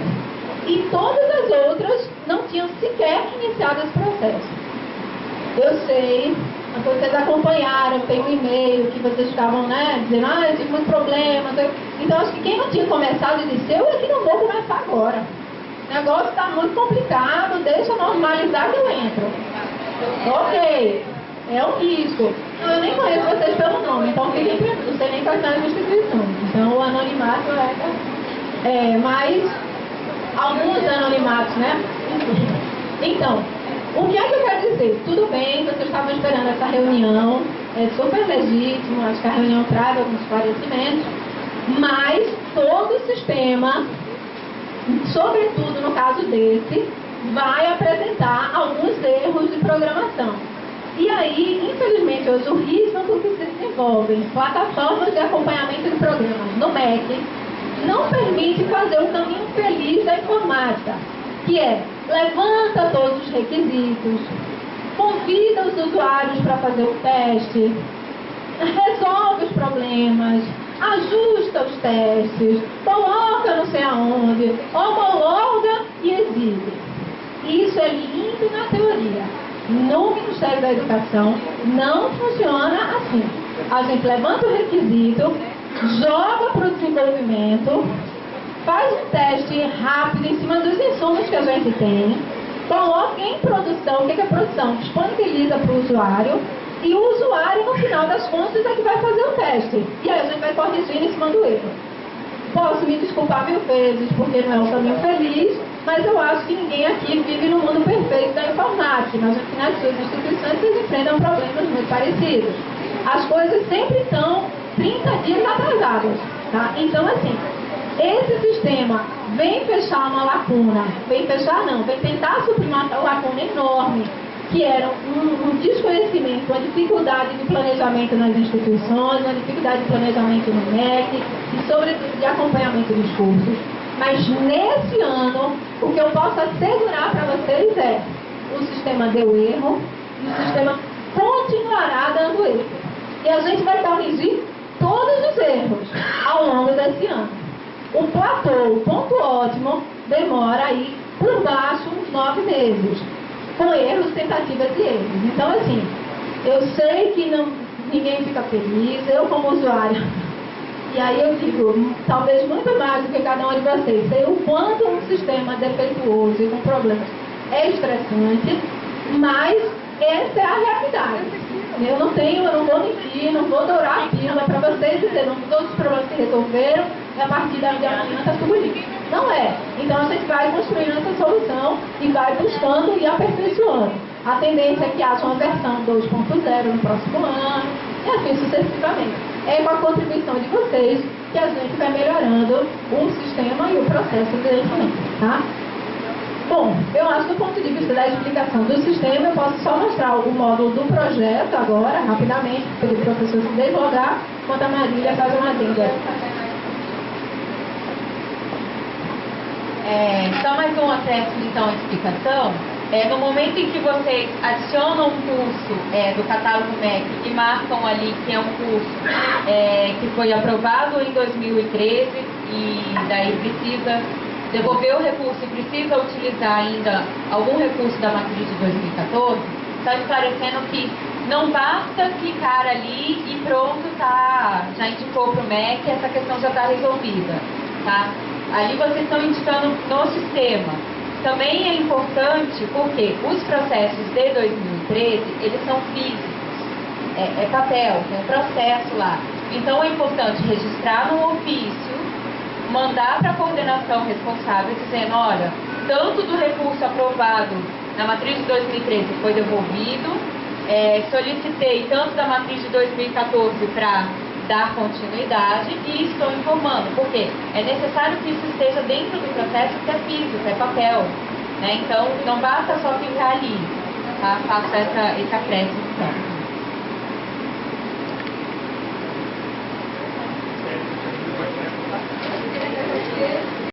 e todas as outras não tinham sequer iniciado esse processo. Eu sei, vocês acompanharam, tem um e-mail que vocês estavam, dizendo, eu tive muito problema. Então, acho que quem não tinha começado disse, eu é que não vou começar agora. O negócio está muito complicado, deixa eu normalizar que eu entro. Ok, é um risco. Eu nem conheço vocês pelo nome, então fiquem tranquilos, não sei nem quais são as instituições. Então, o anonimato mas alguns anonimatos, né? Então, o que é que eu quero dizer? Tudo bem, vocês estavam esperando essa reunião, é super legítimo, acho que a reunião traz alguns esclarecimentos, mas todo o sistema, sobretudo no caso desse, vai apresentar alguns erros de programação. E aí, infelizmente, hoje o risco que se desenvolvem plataformas de acompanhamento de programas no MEC não permite fazer o caminho feliz da informática, que é levanta todos os requisitos, convida os usuários para fazer o teste, resolve os problemas, ajusta os testes, coloca não sei aonde, homologa e exibe. Isso é lindo na teoria. No Ministério da Educação não funciona assim. A gente levanta o requisito, joga para o desenvolvimento, faz um teste rápido em cima dos insumos que a gente tem, coloca em produção. O que é produção? Disponibiliza para o usuário, e o usuário, no final das contas, é que vai fazer o teste. E aí a gente vai corrigir em cima do erro. Posso me desculpar 1000 vezes, porque não é um caminho feliz, mas eu acho que ninguém aqui vive no mundo perfeito da informática. Mas aqui nas suas instituições vocês enfrentam problemas muito parecidos. As coisas sempre estão 30 dias atrasadas. Tá? Então, assim, esse sistema vem fechar uma lacuna, vem tentar suprir uma lacuna enorme, que era um desconhecimento, uma dificuldade de planejamento nas instituições, uma dificuldade de planejamento no MEC e, sobretudo, de acompanhamento dos cursos. Mas, nesse ano, o que eu posso assegurar para vocês é o sistema deu erro e o sistema continuará dando erro. E a gente vai corrigir todos os erros ao longo desse ano. O platô, o ponto ótimo, demora aí por baixo uns 9 meses, com erros, tentativas e erros. Então, assim, eu sei que ninguém fica feliz, eu como usuária, e aí eu digo, talvez muito mais do que cada um de vocês, sei o quanto um sistema defeituoso e com problemas é estressante, mas essa é a realidade. Eu não vou mentir, não vou dourar a pílula para vocês dizer, não todos os problemas se resolveram, e a partir de amanhã está tudo limpo. Não é. Então a gente vai construindo essa solução e vai buscando e aperfeiçoando. A tendência é que haja uma versão 2.0 no próximo ano e assim sucessivamente. É com a contribuição de vocês que a gente vai melhorando o sistema e o processo de desenvolvimento, tá? Bom, eu acho que do ponto de vista da explicação do sistema, eu posso só mostrar o módulo do projeto agora, rapidamente, pedir para o professor se deslogar, enquanto a Marília faz uma adenda. Só mais um acréscimo, então, à explicação. No momento em que vocês adicionam um curso do catálogo MEC e marcam ali que é um curso que foi aprovado em 2013 e daí precisa devolver o recurso e precisa utilizar ainda algum recurso da matriz de 2014, só esclarecendo que não basta clicar ali e pronto, já indicou para o MEC, essa questão já está resolvida, tá? Ali vocês estão indicando no sistema. Também é importante porque os processos de 2013, eles são físicos, é papel, tem um processo lá. Então é importante registrar no ofício, mandar para a coordenação responsável dizendo, olha, tanto do recurso aprovado na matriz de 2013 foi devolvido, solicitei tanto da matriz de 2014 para dar continuidade e estou informando, porque é necessário que isso esteja dentro do processo que é físico, é papel, né? Então não basta só ficar ali, tá? Faço esse acréscimo então.